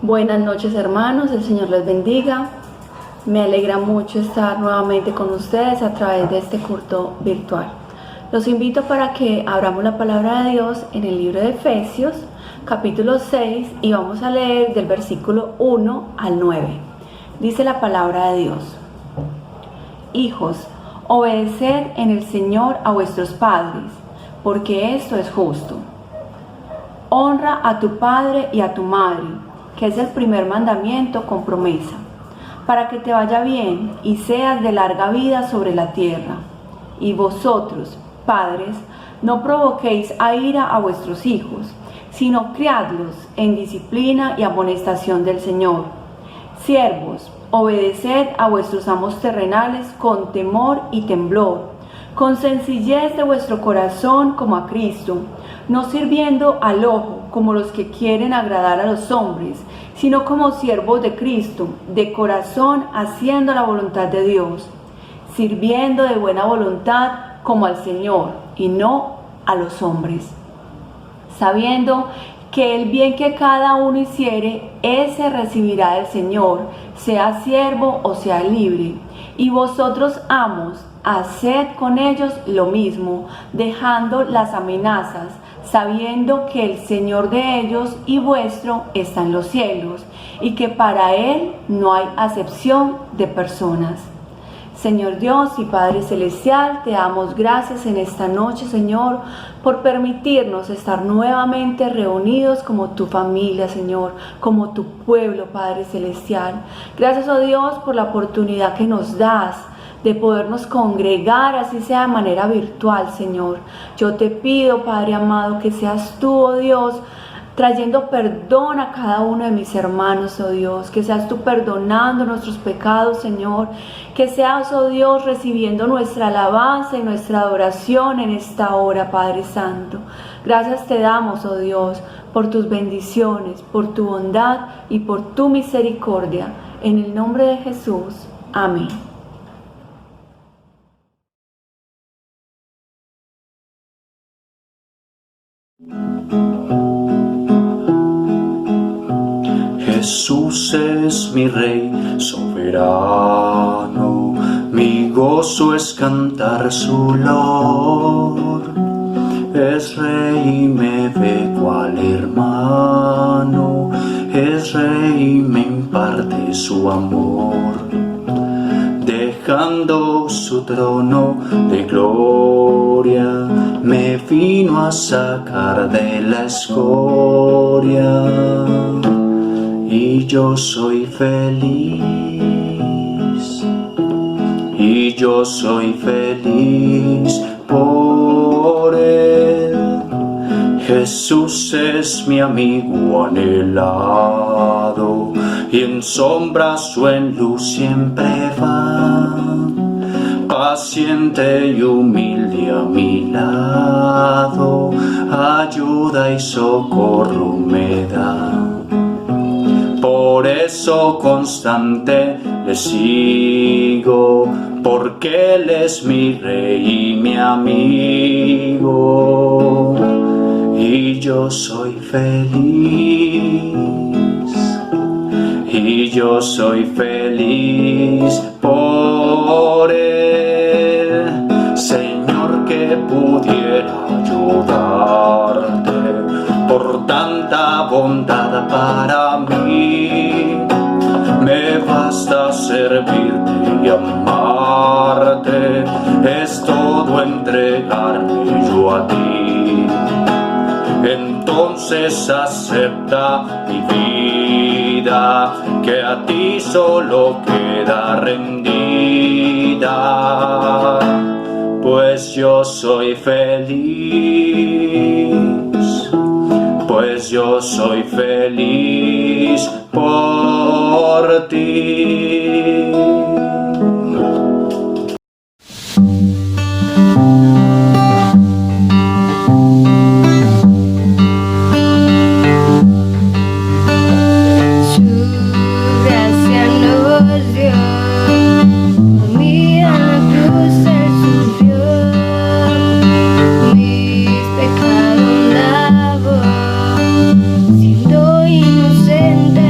Buenas noches, hermanos, el Señor les bendiga. Me alegra mucho estar nuevamente con ustedes a través de este culto virtual. Los invito para que abramos la palabra de Dios en el libro de Efesios, capítulo 6, y vamos a leer del versículo 1 al 9. Dice la palabra de Dios: Hijos, obedeced en el Señor a vuestros padres, porque esto es justo. Honra a tu padre y a tu madre, que es el primer mandamiento con promesa, para que te vaya bien y seas de larga vida sobre la tierra. Y vosotros, padres, no provoquéis a ira a vuestros hijos, sino criadlos en disciplina y amonestación del Señor. Siervos, obedeced a vuestros amos terrenales con temor y temblor, con sencillez de vuestro corazón como a Cristo, no sirviendo al ojo como los que quieren agradar a los hombres, sino como siervos de Cristo, de corazón haciendo la voluntad de Dios, sirviendo de buena voluntad como al Señor y no a los hombres, sabiendo que el bien que cada uno hiciere, ese recibirá del Señor, sea siervo o sea libre. Y vosotros, amos, haced con ellos lo mismo, dejando las amenazas, sabiendo que el Señor de ellos y vuestro está en los cielos, y que para Él no hay acepción de personas. Señor Dios y Padre Celestial, te damos gracias en esta noche, Señor, por permitirnos estar nuevamente reunidos como tu familia, Señor, como tu pueblo, Padre Celestial. Gracias, oh Dios, por la oportunidad que nos das de podernos congregar, así sea de manera virtual, Señor. Yo te pido, Padre amado, que seas tú, oh Dios, trayendo perdón a cada uno de mis hermanos, oh Dios, que seas tú perdonando nuestros pecados, Señor, que seas, oh Dios, recibiendo nuestra alabanza y nuestra adoración en esta hora, Padre Santo. Gracias te damos, oh Dios, por tus bendiciones, por tu bondad y por tu misericordia. En el nombre de Jesús, amén. Jesús es mi Rey soberano, mi gozo es cantar su loor. Es Rey y me ve cual hermano, es Rey y me imparte su amor. Dejando su trono de gloria, me vino a sacar de la escoria. Y yo soy feliz, y yo soy feliz por Él. Jesús es mi amigo anhelado, y en sombras o en luz siempre va. Paciente y humilde a mi lado, ayuda y socorro me da. Por eso constante le sigo, porque Él es mi Rey y mi amigo. Y yo soy feliz, y yo soy feliz por Él. Señor, que pudiera ayudarte por tanta bondad para mí. Me basta servirte y amarte, es todo entregarme yo a ti. Entonces acepta mi vida, que a ti solo queda rendida, pues yo soy feliz, pues yo soy feliz por ti. Siendo inocente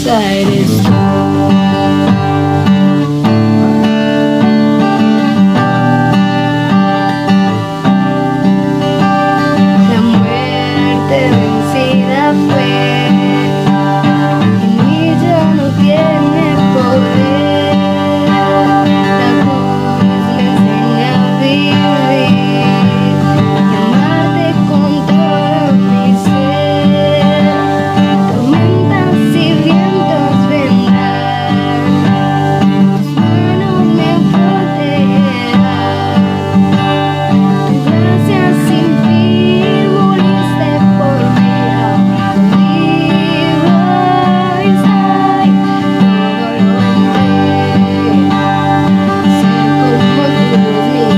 esperanza eres tú. La muerte vencida fue, en mí ya no tiene poder. La cruz me enseña a vivir y amarte con todo mi ser. Tormentas y vientos vendrán, tus manos me protegerán. Tu gracia sin fin moriste por mí, ahora vivo y soy todo lo entregué. Ser como tú es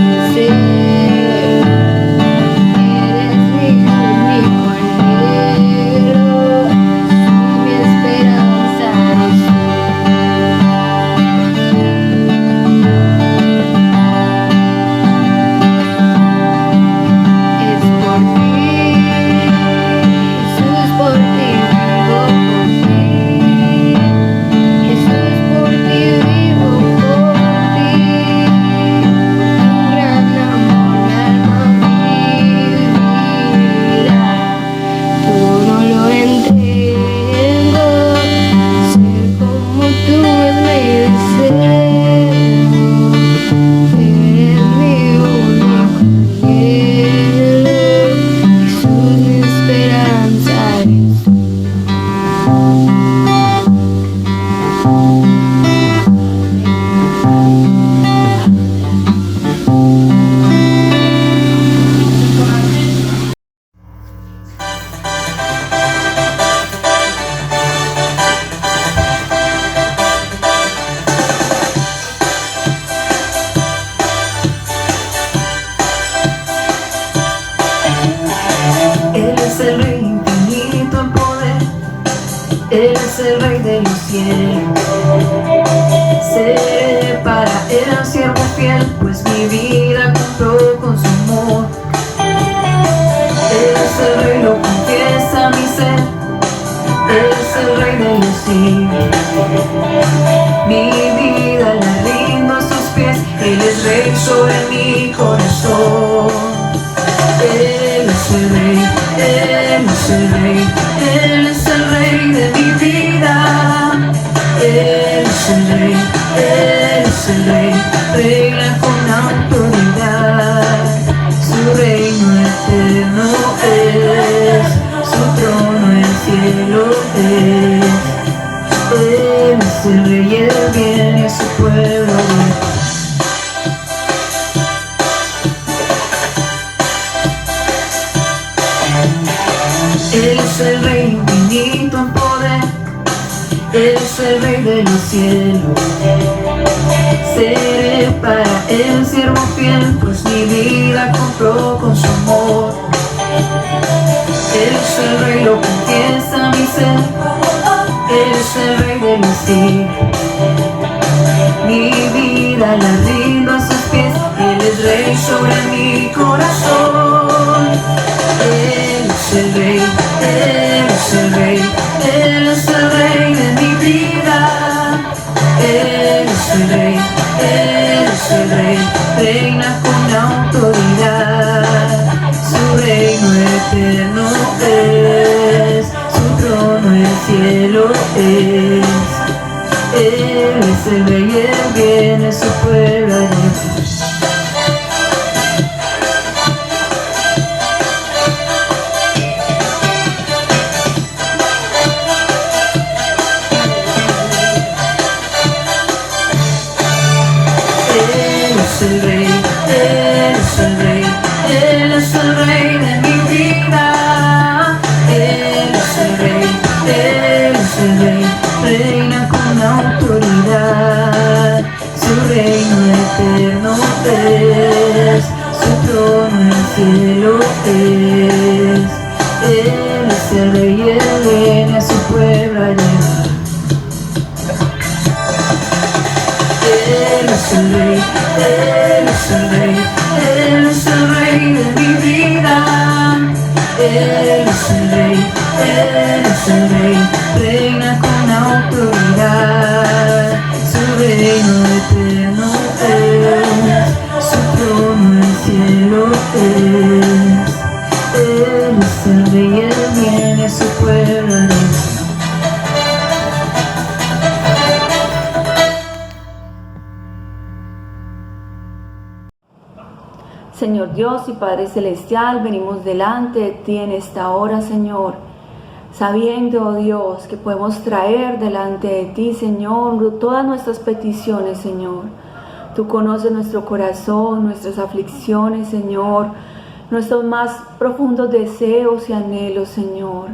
mi ser, eres mi único anhelo, mi esperanza eres tú. Es por ti, Jesús, por ti vivo por ti. Jesús, por ti vivo por ti. Por tu gran amor mi alma vivirá. Todo lo entrego, ser como tú es mi deseo. Eres mi único anhelo, Jesús, mi esperanza eres tú. Él es el Rey infinito en poder, Él es el Rey de los cielos. Seré para Él un siervo fiel, pues mi vida compró con su amor. Él es el Rey, lo confiesa mi ser, Él es el Rey de los siglos. Mi vida la rindo a sus pies, Él es Rey sobre mi corazón. Él es el Rey, Él es el Rey, Él es el Rey de mi vida. Él es el Rey, Él es el Rey, reina con autoridad. Su reino eterno es, su trono el cielo es. Él es el Rey, el bien y su pueblo. Él es el Rey infinito en poder, Él es el Rey de los cielos. Seré para Él un siervo fiel, pues mi vida compró con su amor. Él es el Rey, lo confiesa mi ser, Él es el Rey de los siglos. Mi vida la rindo a sus pies, Él es Rey sobre mi corazón. Él es el Rey, Él es el Rey, Él es el Rey de mi vida. Él es el Rey, Él es el Rey, reina con autoridad. Su reino eterno es, su trono el cielo es. Él es el Rey, el bien es su pueblo. Él es el Rey, Él es el Rey, Él es el Rey de mi vida. Él es el Rey, Él es el Rey, reina con autoridad. Su reino eterno es, su trono el cielo es. Él es el Rey, Él viene a su pueblo a llevar. Él es el Rey, Él es el Rey, Él es el Rey de mi vida. Él es el Rey, Él es el Rey, reina con autoridad, su reino eterno es, su trono el cielo es. Él es el rey, él viene, su pueblo hará. Señor Dios y Padre Celestial, venimos delante de ti en esta hora, Señor, sabiendo, oh Dios, que podemos traer delante de ti, Señor, todas nuestras peticiones, Señor. Tú conoces nuestro corazón, nuestras aflicciones, Señor, nuestros más profundos deseos y anhelos, Señor.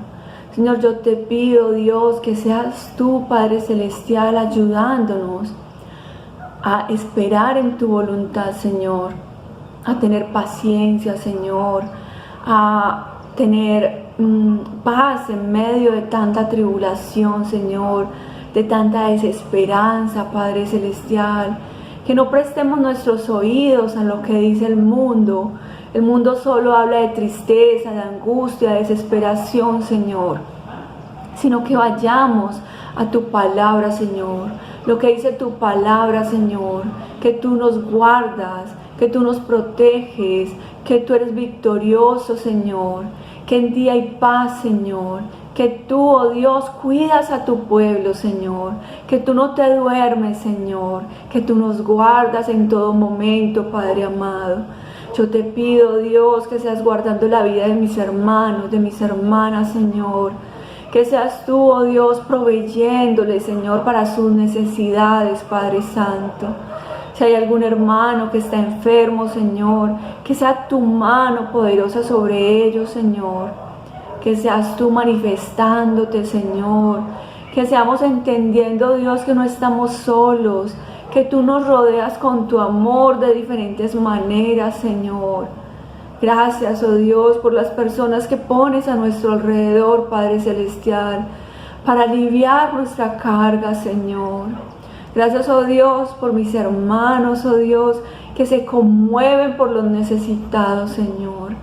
Señor, yo te pido, Dios, que seas tú, Padre Celestial, ayudándonos a esperar en tu voluntad, Señor, a tener paciencia, Señor, a tener paz en medio de tanta tribulación, Señor, de tanta desesperanza, Padre Celestial. Que no prestemos nuestros oídos a lo que dice el mundo. El mundo solo habla de tristeza, de angustia, de desesperación, Señor, sino que vayamos a tu palabra, Señor. Lo que dice tu palabra, Señor, que tú nos guardas, que tú nos proteges, que tú eres victorioso, Señor, que en ti hay paz, Señor, que tú, oh Dios, cuidas a tu pueblo, Señor, que tú no te duermes, Señor, que tú nos guardas en todo momento, Padre amado. Yo te pido, Dios, que seas guardando la vida de mis hermanos, de mis hermanas, Señor, que seas tú, oh Dios, proveyéndole, Señor, para sus necesidades, Padre Santo. Si hay algún hermano que está enfermo, Señor, que sea tu mano poderosa sobre ellos, Señor. Que seas tú manifestándote, Señor. Que seamos entendiendo, Dios, que no estamos solos. Que tú nos rodeas con tu amor de diferentes maneras, Señor. Gracias, oh Dios, por las personas que pones a nuestro alrededor, Padre Celestial, para aliviar nuestra carga, Señor. Gracias, oh Dios, por mis hermanos, oh Dios, que se conmueven por los necesitados, Señor.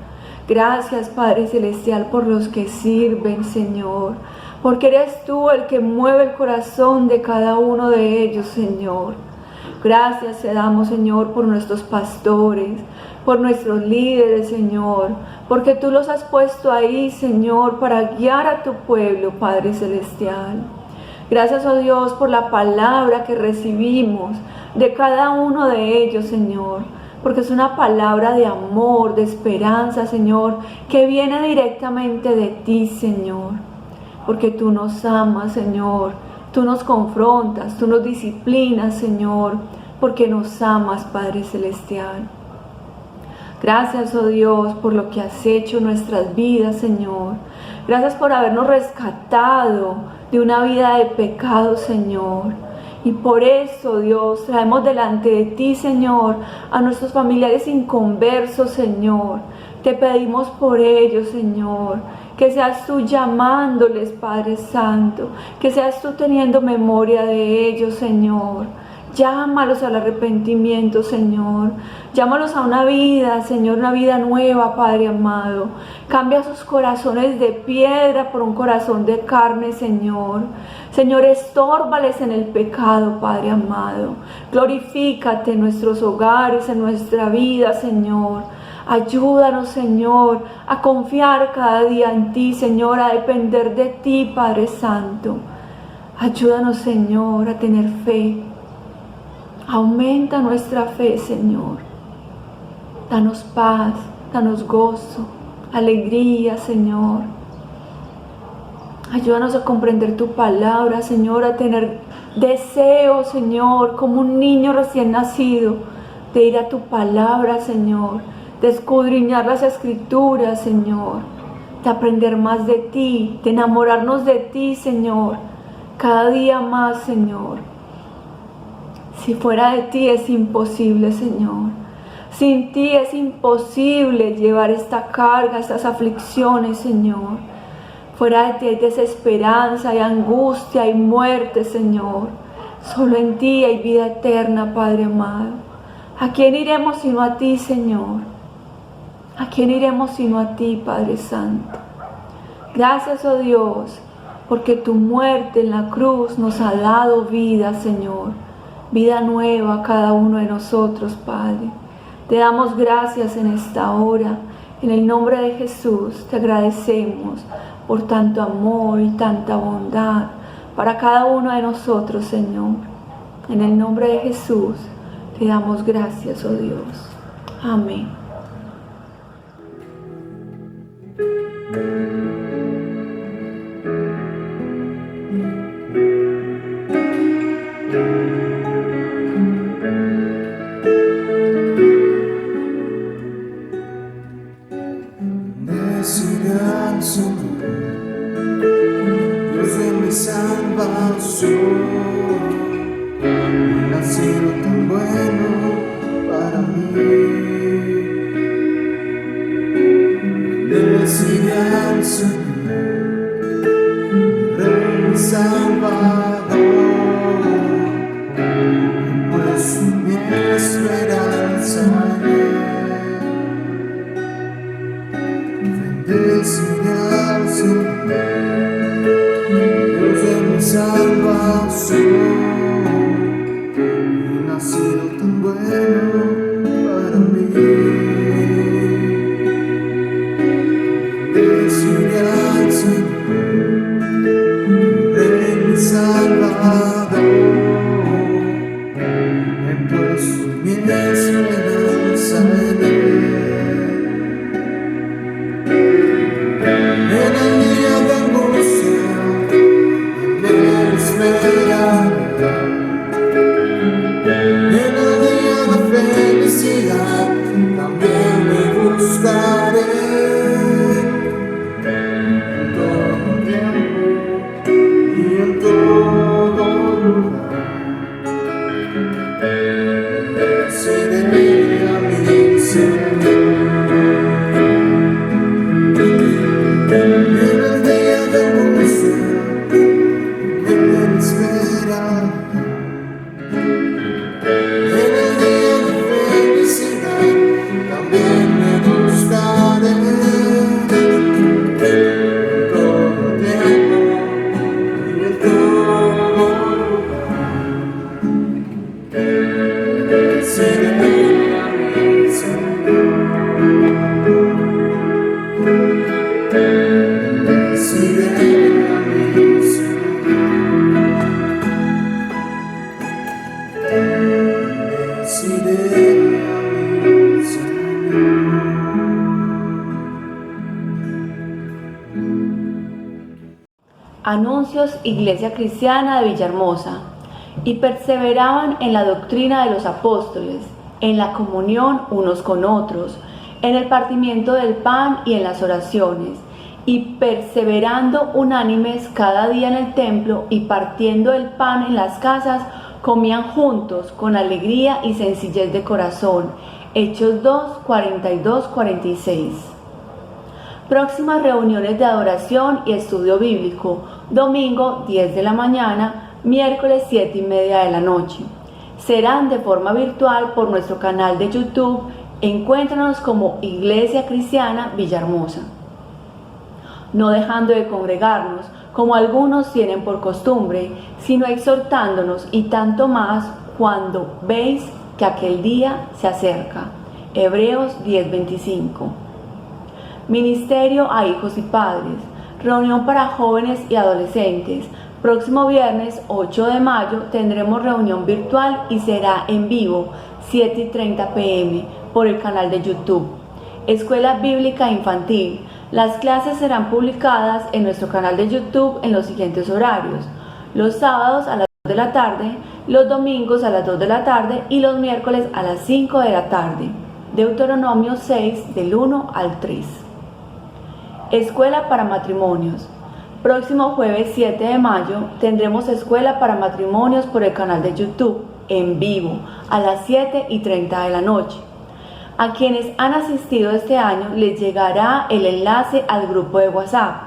Gracias, Padre Celestial, por los que sirven, Señor, porque eres tú el que mueve el corazón de cada uno de ellos, Señor. Gracias te damos, Señor, por nuestros pastores, por nuestros líderes, Señor, porque tú los has puesto ahí, Señor, para guiar a tu pueblo, Padre Celestial. Gracias, oh Dios, por la palabra que recibimos de cada uno de ellos, Señor, porque es una palabra de amor, de esperanza, Señor, que viene directamente de ti, Señor, porque tú nos amas, Señor, tú nos confrontas, tú nos disciplinas, Señor, porque nos amas, Padre Celestial. Gracias, oh Dios, por lo que has hecho en nuestras vidas, Señor. Gracias por habernos rescatado de una vida de pecado, Señor. Y por eso, Dios, traemos delante de ti, Señor, a nuestros familiares inconversos, Señor. Te pedimos por ellos, Señor, que seas tú llamándoles, Padre Santo, que seas tú teniendo memoria de ellos, Señor. Llámalos al arrepentimiento, Señor. Llámalos a una vida, Señor, una vida nueva, Padre amado. Cambia sus corazones de piedra por un corazón de carne, Señor. Señor, estórbales en el pecado, Padre amado. Glorifícate en nuestros hogares, en nuestra vida, Señor. Ayúdanos, Señor, a confiar cada día en ti, Señor, a depender de ti, Padre Santo. Ayúdanos, Señor, a tener fe. Aumenta nuestra fe, Señor. Danos paz, danos gozo, alegría, Señor. Ayúdanos a comprender tu palabra, Señor, a tener deseo, Señor, como un niño recién nacido, de ir a tu palabra, Señor, de escudriñar las escrituras, Señor, de aprender más de ti, de enamorarnos de ti, Señor, cada día más, Señor. Si fuera de ti es imposible, Señor. Sin ti es imposible llevar esta carga, estas aflicciones, Señor. Fuera de ti hay desesperanza, hay angustia, hay muerte, Señor. Solo en ti hay vida eterna, Padre amado. ¿A quién iremos sino a ti, Señor? ¿A quién iremos sino a ti, Padre Santo? Gracias, oh Dios, porque tu muerte en la cruz nos ha dado vida, Señor, vida nueva a cada uno de nosotros, Padre. Te damos gracias en esta hora. En el nombre de Jesús te agradecemos por tanto amor y tanta bondad para cada uno de nosotros, Señor. En el nombre de Jesús te damos gracias, oh Dios. Amén. Bendecirán Señor, Dios de mi salvación, ha sido tan bueno para mí. Bendecirán Señor, Rey mi Salvador, pues mi esperanza en Él. Bendeciré al Señor, Dios de mi salvación, Él ha sido tan bueno para mí. Bendeciré al Señor, Rey mi Salvador, he puesto mi esperanza en Él. En el día de angustia, en Él esperaré. En el día de felicidad, también me buscaré. En todo tiempo y en todo lugar, bendeciré a mi Señor. Anuncios, Iglesia Cristiana de Villahermosa. Y perseveraban en la doctrina de los apóstoles, en la comunión unos con otros, en el partimiento del pan y en las oraciones, y perseverando unánimes cada día en el templo y partiendo el pan en las casas, comían juntos con alegría y sencillez de corazón. Hechos 2, 42, 46. Próximas reuniones de adoración y estudio bíblico: domingo 10 de la mañana, miércoles 7:30 de la noche. Serán de forma virtual por nuestro canal de YouTube. Encuéntranos como Iglesia Cristiana Villahermosa. No dejando de congregarnos, como algunos tienen por costumbre, sino exhortándonos, y tanto más cuando veis que aquel día se acerca. Hebreos 10:25. Ministerio a hijos y padres. Reunión para jóvenes y adolescentes. Próximo viernes 8 de mayo tendremos reunión virtual y será en vivo 7:30 p.m. por el canal de YouTube. Escuela Bíblica Infantil. Las clases serán publicadas en nuestro canal de YouTube en los siguientes horarios: los sábados a las 2 de la tarde, los domingos a las 2 de la tarde y los miércoles a las 5 de la tarde. Deuteronomio 6 del 1 al 3. Escuela para matrimonios. Próximo jueves 7 de mayo tendremos escuela para matrimonios por el canal de YouTube en vivo a las 7:30 de la noche. A quienes han asistido este año les llegará el enlace al grupo de WhatsApp.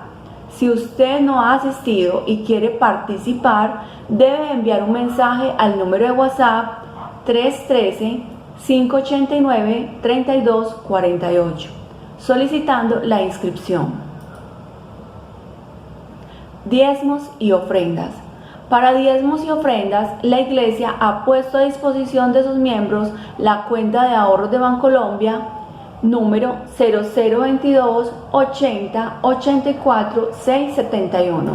Si usted no ha asistido y quiere participar, debe enviar un mensaje al número de WhatsApp 313-589-3248 solicitando la inscripción. Diezmos y ofrendas. Para diezmos y ofrendas, la Iglesia ha puesto a disposición de sus miembros la cuenta de ahorros de Bancolombia número 0022 80 84 671.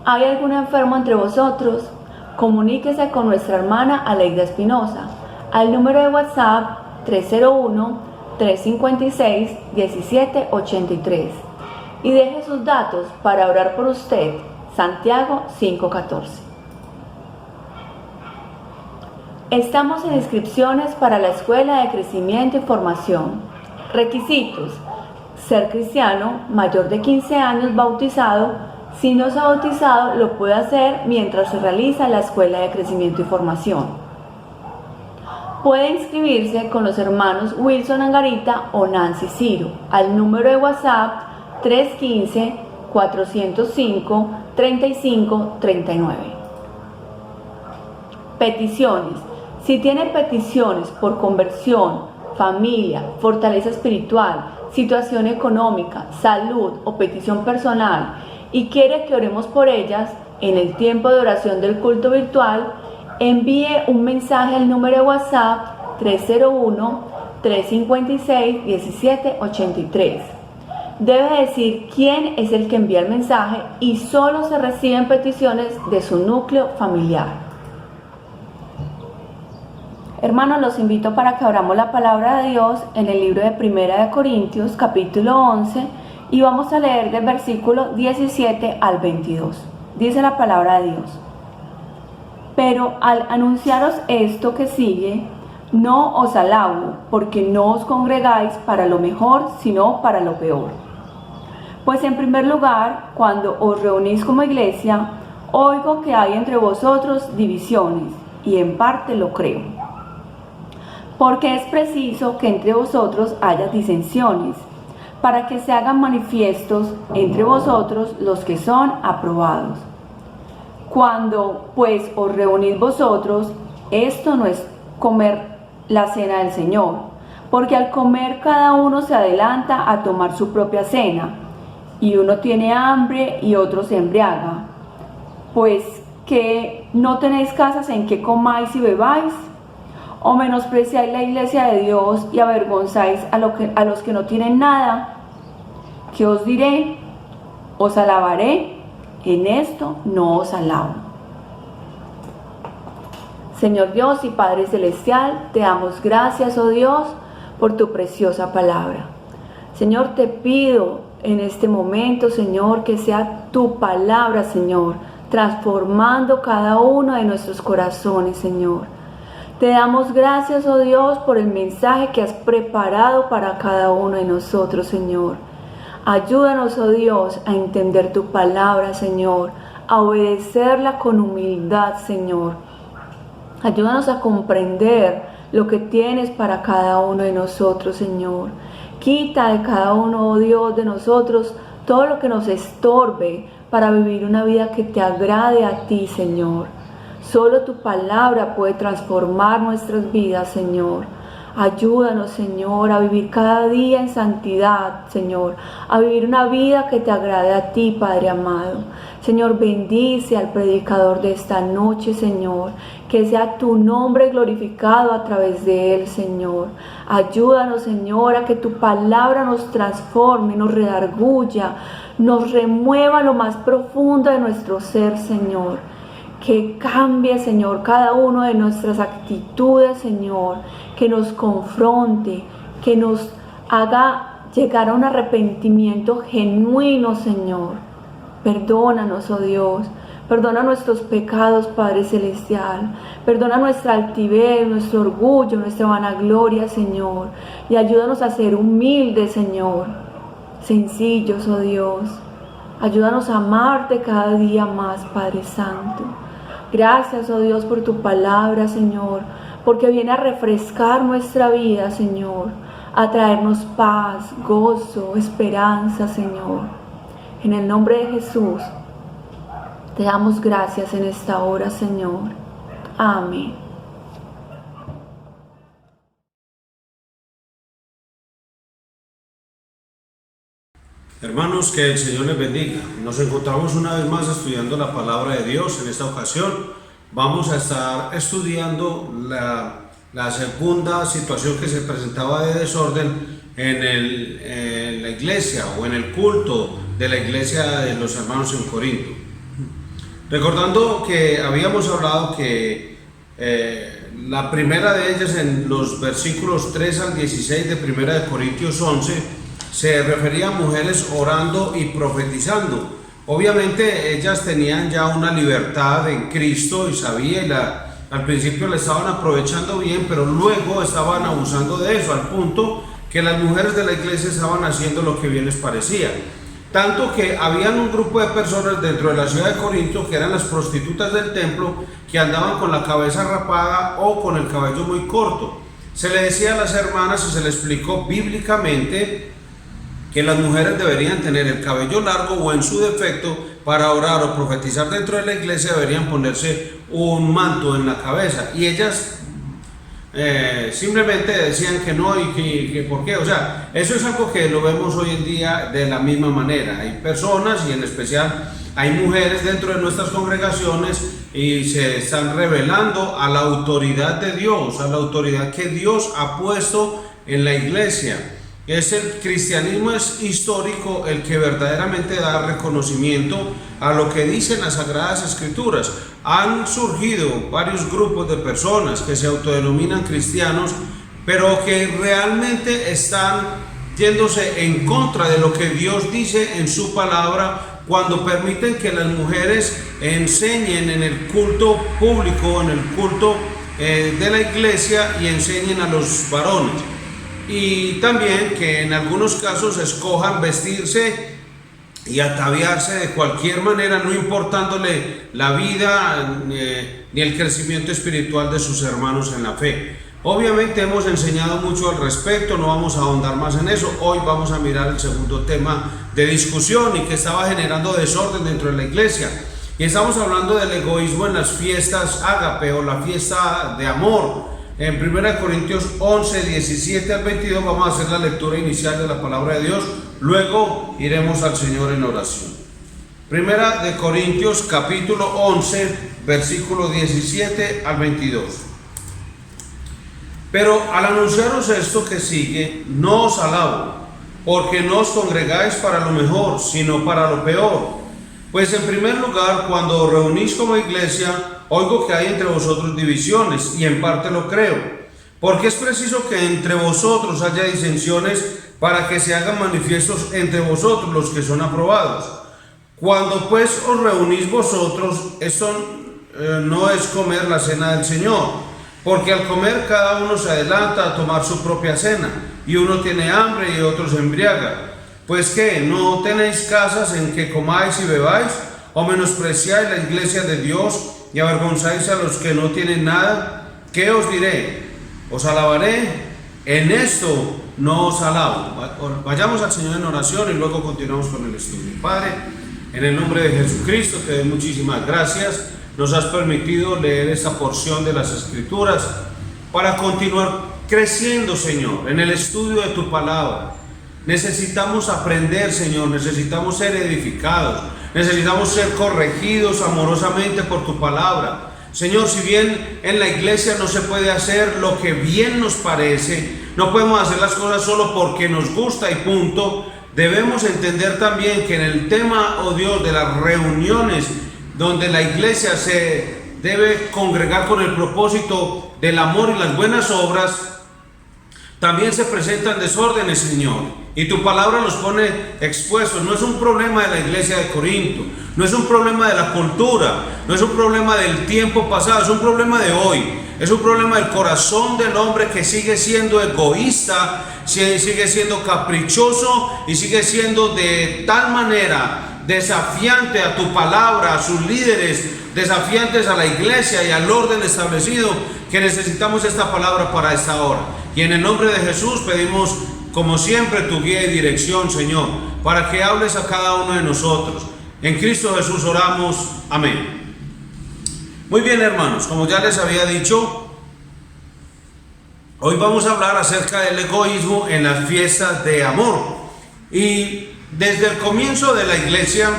¿Hay algún enfermo entre vosotros? Comuníquese con nuestra hermana Aleida Espinosa al número de WhatsApp 301-356-1783 y deje sus datos para orar por usted. Santiago 5:14. Estamos en inscripciones para la Escuela de Crecimiento y Formación. Requisitos: ser cristiano, mayor de 15 años, bautizado. Si no se ha bautizado, lo puede hacer mientras se realiza la Escuela de Crecimiento y Formación. Puede inscribirse con los hermanos Wilson Angarita o Nancy Ciro al número de WhatsApp 315-405-3539. Peticiones. Si tiene peticiones por conversión, familia, fortaleza espiritual, situación económica, salud o petición personal y quiere que oremos por ellas en el tiempo de oración del culto virtual, envíe un mensaje al número de WhatsApp 301-356-1783. Debe decir quién es el que envía el mensaje y solo se reciben peticiones de su núcleo familiar. Hermanos, los invito para que abramos la palabra de Dios en el libro de Primera de Corintios, capítulo 11, y vamos a leer del versículo 17 al 22. Dice la palabra de Dios: Pero al anunciaros esto que sigue, no os alabo, porque no os congregáis para lo mejor, sino para lo peor. Pues en primer lugar, cuando os reunís como iglesia, oigo que hay entre vosotros divisiones, y en parte lo creo. Porque es preciso que entre vosotros haya disensiones, para que se hagan manifiestos entre vosotros los que son aprobados. Cuando pues os reunís vosotros, esto no es comer la cena del Señor, porque al comer cada uno se adelanta a tomar su propia cena, y uno tiene hambre y otro se embriaga. Pues que no tenéis casas en que comáis y bebáis, o menospreciáis la iglesia de Dios y avergonzáis a los que no tienen nada. ¿Qué os diré? ¿Os alabaré? En esto no os alabo. Señor Dios y Padre Celestial, te damos gracias, oh Dios, por tu preciosa palabra. Señor, te pido en este momento, Señor, que sea tu palabra, Señor, transformando cada uno de nuestros corazones, Señor. Te damos gracias, oh Dios, por el mensaje que has preparado para cada uno de nosotros, Señor. Ayúdanos, oh Dios, a entender tu palabra, Señor, a obedecerla con humildad, Señor. Ayúdanos a comprender lo que tienes para cada uno de nosotros, Señor. Quita de cada uno, oh Dios, de nosotros todo lo que nos estorbe para vivir una vida que te agrade a ti, Señor. Solo tu palabra puede transformar nuestras vidas, Señor. Ayúdanos, Señor, a vivir cada día en santidad, Señor, a vivir una vida que te agrade a ti, Padre amado. Señor, bendice al predicador de esta noche, Señor, que sea tu nombre glorificado a través de él, Señor. Ayúdanos, Señor, a que tu palabra nos transforme, nos redarguya, nos remueva lo más profundo de nuestro ser, Señor. Que cambie, Señor, cada una de nuestras actitudes, Señor, que nos confronte, que nos haga llegar a un arrepentimiento genuino, Señor. Perdónanos, oh Dios, perdona nuestros pecados, Padre Celestial, perdona nuestra altivez, nuestro orgullo, nuestra vanagloria, Señor, y ayúdanos a ser humildes, Señor, sencillos, oh Dios. Ayúdanos a amarte cada día más, Padre Santo. Gracias, oh Dios, por tu palabra, Señor, porque viene a refrescar nuestra vida, Señor, a traernos paz, gozo, esperanza, Señor. En el nombre de Jesús, te damos gracias en esta hora, Señor. Amén. Hermanos, que el Señor les bendiga. Nos encontramos una vez más estudiando la palabra de Dios. En esta ocasión vamos a estar estudiando la segunda situación que se presentaba de desorden en la iglesia o en el culto de la iglesia de los hermanos en Corinto. Recordando que habíamos hablado que la primera de ellas en los versículos 3 al 16 de 1 de Corintios 11 se refería a mujeres orando y profetizando. Obviamente ellas tenían ya una libertad en Cristo y sabían, al principio le estaban aprovechando bien, pero luego estaban abusando de eso, al punto que las mujeres de la iglesia estaban haciendo lo que bien les parecía. Tanto que habían un grupo de personas dentro de la ciudad de Corinto que eran las prostitutas del templo, que andaban con la cabeza rapada o con el cabello muy corto. Se le decía a las hermanas y se le explicó bíblicamente que las mujeres deberían tener el cabello largo o en su defecto para orar o profetizar dentro de la iglesia deberían ponerse un manto en la cabeza, y ellas simplemente decían que no y que por qué. O sea, eso es algo que lo vemos hoy en día de la misma manera. Hay personas, y en especial hay mujeres dentro de nuestras congregaciones, y se están rebelando a la autoridad de Dios, a la autoridad que Dios ha puesto en la iglesia. El cristianismo es histórico el que verdaderamente da reconocimiento a lo que dicen las Sagradas Escrituras. Han surgido varios grupos de personas que se autodenominan cristianos, pero que realmente están yéndose en contra de lo que Dios dice en su palabra cuando permiten que las mujeres enseñen en el culto público, en el culto de la iglesia, y enseñen a los varones. Y también que en algunos casos escojan vestirse y ataviarse de cualquier manera, no importándole la vida ni el crecimiento espiritual de sus hermanos en la fe. Obviamente hemos enseñado mucho al respecto, no vamos a ahondar más en eso. Hoy vamos a mirar el segundo tema de discusión y que estaba generando desorden dentro de la iglesia. Y estamos hablando del egoísmo en las fiestas ágape o la fiesta de amor. En 1 Corintios 11, 17 al 22 vamos a hacer la lectura inicial de la palabra de Dios, luego iremos al Señor en oración. 1 Corintios capítulo 11, versículo 17 al 22. Pero al anunciaros esto que sigue, no os alabo, porque no os congregáis para lo mejor, sino para lo peor. Pues en primer lugar, cuando os reunís como iglesia, oigo que hay entre vosotros divisiones, y en parte lo creo, porque es preciso que entre vosotros haya disensiones para que se hagan manifiestos entre vosotros los que son aprobados. Cuando pues os reunís vosotros, esto no es comer la cena del Señor, porque al comer cada uno se adelanta a tomar su propia cena, y uno tiene hambre y otro se embriaga. Pues ¿qué? ¿No tenéis casas en que comáis y bebáis? ¿O menospreciáis la iglesia de Dios y avergonzáis a los que no tienen nada? ¿Qué os diré? ¿Os alabaré? En esto no os alabo. Vayamos al Señor en oración y luego continuamos con el estudio. Padre, en el nombre de Jesucristo te doy muchísimas gracias. Nos has permitido leer esta porción de las Escrituras para continuar creciendo, Señor, en el estudio de tu palabra. Necesitamos aprender, Señor, necesitamos ser edificados, necesitamos ser corregidos amorosamente por tu palabra. Señor, si bien en la iglesia no se puede hacer lo que bien nos parece, no podemos hacer las cosas solo porque nos gusta y punto, debemos entender también que en el tema, oh Dios, de las reuniones donde la iglesia se debe congregar con el propósito del amor y las buenas obras, también se presentan desórdenes, Señor. Y tu palabra los pone expuestos. No es un problema de la iglesia de Corinto, no es un problema de la cultura, no es un problema del tiempo pasado, es un problema de hoy. Es un problema del corazón del hombre que sigue siendo egoísta, sigue siendo caprichoso y sigue siendo de tal manera desafiante a tu palabra, a sus líderes, desafiantes a la iglesia y al orden establecido, que necesitamos esta palabra para esta hora. Y en el nombre de Jesús pedimos, como siempre, tu guía y dirección, Señor, para que hables a cada uno de nosotros. En Cristo Jesús oramos. Amén. Muy bien, hermanos, como ya les había dicho, hoy vamos a hablar acerca del egoísmo en las fiestas de amor. Y desde el comienzo de la iglesia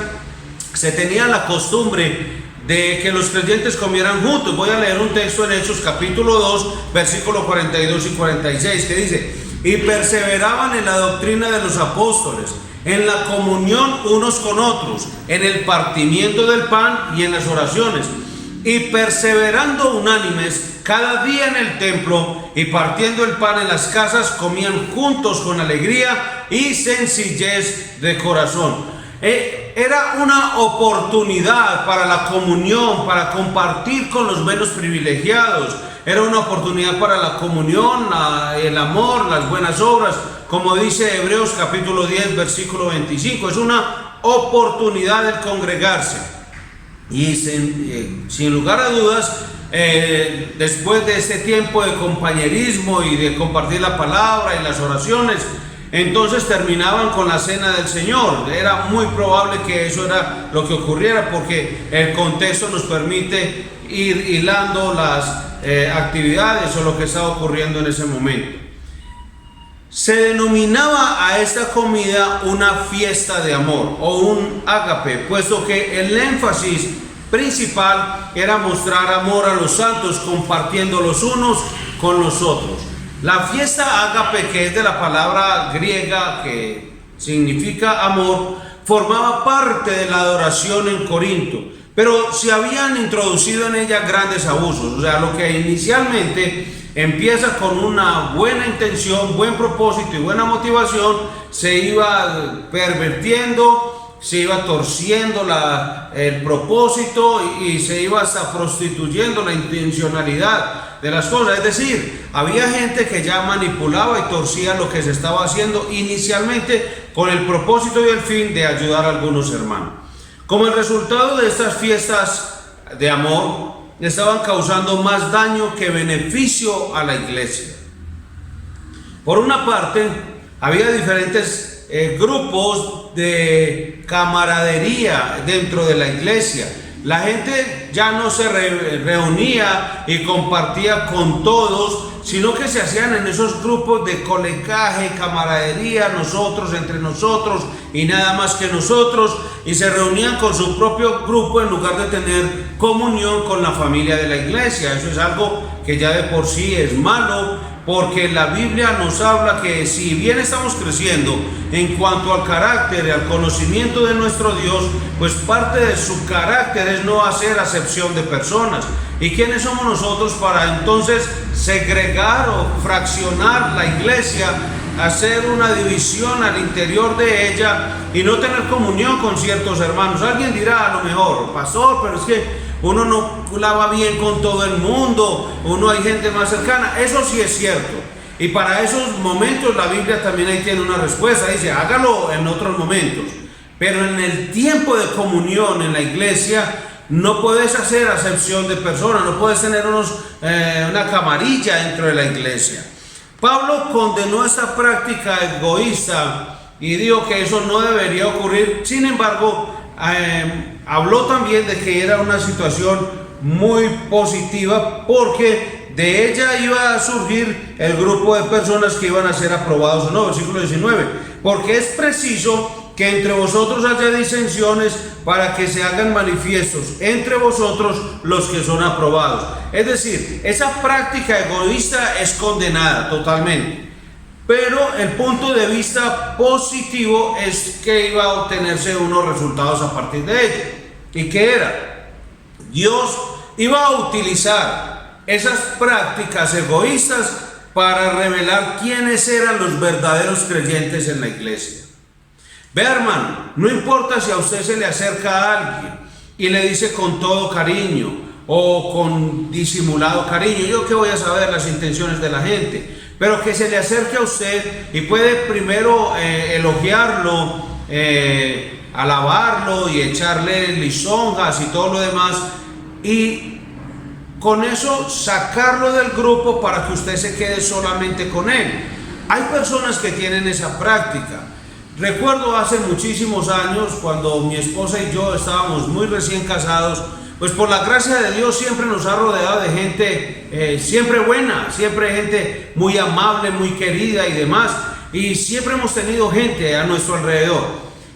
se tenía la costumbre de que los creyentes comieran juntos. Voy a leer un texto en Hechos capítulo 2, versículos 42 y 46, que dice: y perseveraban en la doctrina de los apóstoles, en la comunión unos con otros, en el partimiento del pan y en las oraciones, y perseverando unánimes cada día en el templo y partiendo el pan en las casas, comían juntos con alegría y sencillez de corazón. Era una oportunidad para la comunión, para compartir con los menos privilegiados. Era una oportunidad para la comunión, el amor, las buenas obras, como dice Hebreos capítulo 10, versículo 25. Es una oportunidad el congregarse. Y sin lugar a dudas, después de este tiempo de compañerismo y de compartir la palabra y las oraciones, entonces terminaban con la cena del Señor. Era muy probable que eso era lo que ocurriera, porque el contexto nos permite ir hilando las actividades o lo que estaba ocurriendo en ese momento. Se denominaba a esta comida una fiesta de amor o un ágape, puesto que el énfasis principal era mostrar amor a los santos, compartiendo los unos con los otros. La fiesta ágape, que es de la palabra griega que significa amor, formaba parte de la adoración en Corinto, pero se habían introducido en ella grandes abusos. O sea, lo que inicialmente empieza con una buena intención, buen propósito y buena motivación, se iba pervirtiendo, se iba torciendo el propósito y se iba hasta prostituyendo la intencionalidad de las cosas. Es decir, había gente que ya manipulaba y torcía lo que se estaba haciendo inicialmente con el propósito y el fin de ayudar a algunos hermanos. Como el resultado de estas fiestas de amor, estaban causando más daño que beneficio a la iglesia. Por una parte, había diferentes grupos de camaradería dentro de la iglesia. La gente ya no se reunía y compartía con todos, sino que se hacían en esos grupos de colegaje, camaradería, nosotros entre nosotros y nada más que nosotros, y se reunían con su propio grupo en lugar de tener comunión con la familia de la iglesia. Eso es algo que ya de por sí es malo, porque la Biblia nos habla que si bien estamos creciendo en cuanto al carácter y al conocimiento de nuestro Dios, pues parte de su carácter es no hacer acepción de personas. ¿Y quiénes somos nosotros para entonces segregar o fraccionar la iglesia, hacer una división al interior de ella y no tener comunión con ciertos hermanos? Alguien dirá a lo mejor: pastor, pero es que uno no la va bien con todo el mundo, uno hay gente más cercana. Eso sí es cierto, y para esos momentos la Biblia también ahí tiene una respuesta. Dice: hágalo en otros momentos, pero en el tiempo de comunión en la iglesia no puedes hacer acepción de personas, no puedes tener una camarilla dentro de la iglesia. Pablo condenó esta práctica egoísta y dijo que eso no debería ocurrir. Sin embargo, habló también de que era una situación muy positiva, porque de ella iba a surgir el grupo de personas que iban a ser aprobados o no. Versículo 19: porque es preciso que entre vosotros haya disensiones, para que se hagan manifiestos entre vosotros los que son aprobados. Es decir, esa práctica egoísta es condenada totalmente, pero el punto de vista positivo es que iba a obtenerse unos resultados a partir de ello. ¿Y qué era? Dios iba a utilizar esas prácticas egoístas para revelar quiénes eran los verdaderos creyentes en la iglesia. Vea, hermano, no importa si a usted se le acerca a alguien y le dice con todo cariño o con disimulado cariño, yo qué voy a saber las intenciones de la gente, pero que se le acerque a usted y puede primero elogiarlo, alabarlo y echarle lisonjas y todo lo demás, y con eso sacarlo del grupo para que usted se quede solamente con él. Hay personas que tienen esa práctica. Recuerdo hace muchísimos años, cuando mi esposa y yo estábamos muy recién casados, pues por la gracia de Dios siempre nos ha rodeado de gente siempre buena, siempre gente muy amable, muy querida y demás, y siempre hemos tenido gente a nuestro alrededor.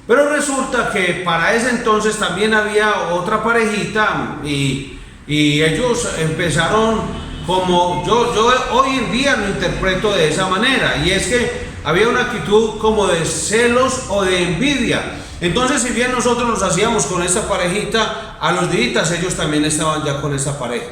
Pero resulta que para ese entonces también había otra parejita y ellos empezaron como yo hoy en día lo interpreto de esa manera, y es que había una actitud como de celos o de envidia. Entonces, si bien nosotros nos hacíamos con esa parejita, a los días ellos también estaban ya con esa pareja.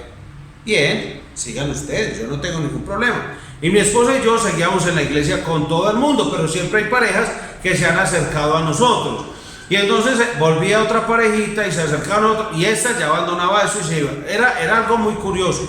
Bien, sigan ustedes, yo no tengo ningún problema. Y mi esposa y yo seguíamos en la iglesia con todo el mundo, pero siempre hay parejas que se han acercado a nosotros. Y entonces volvía otra parejita y se acercaban a otro, y esta ya abandonaba eso y se iba. Era algo muy curioso.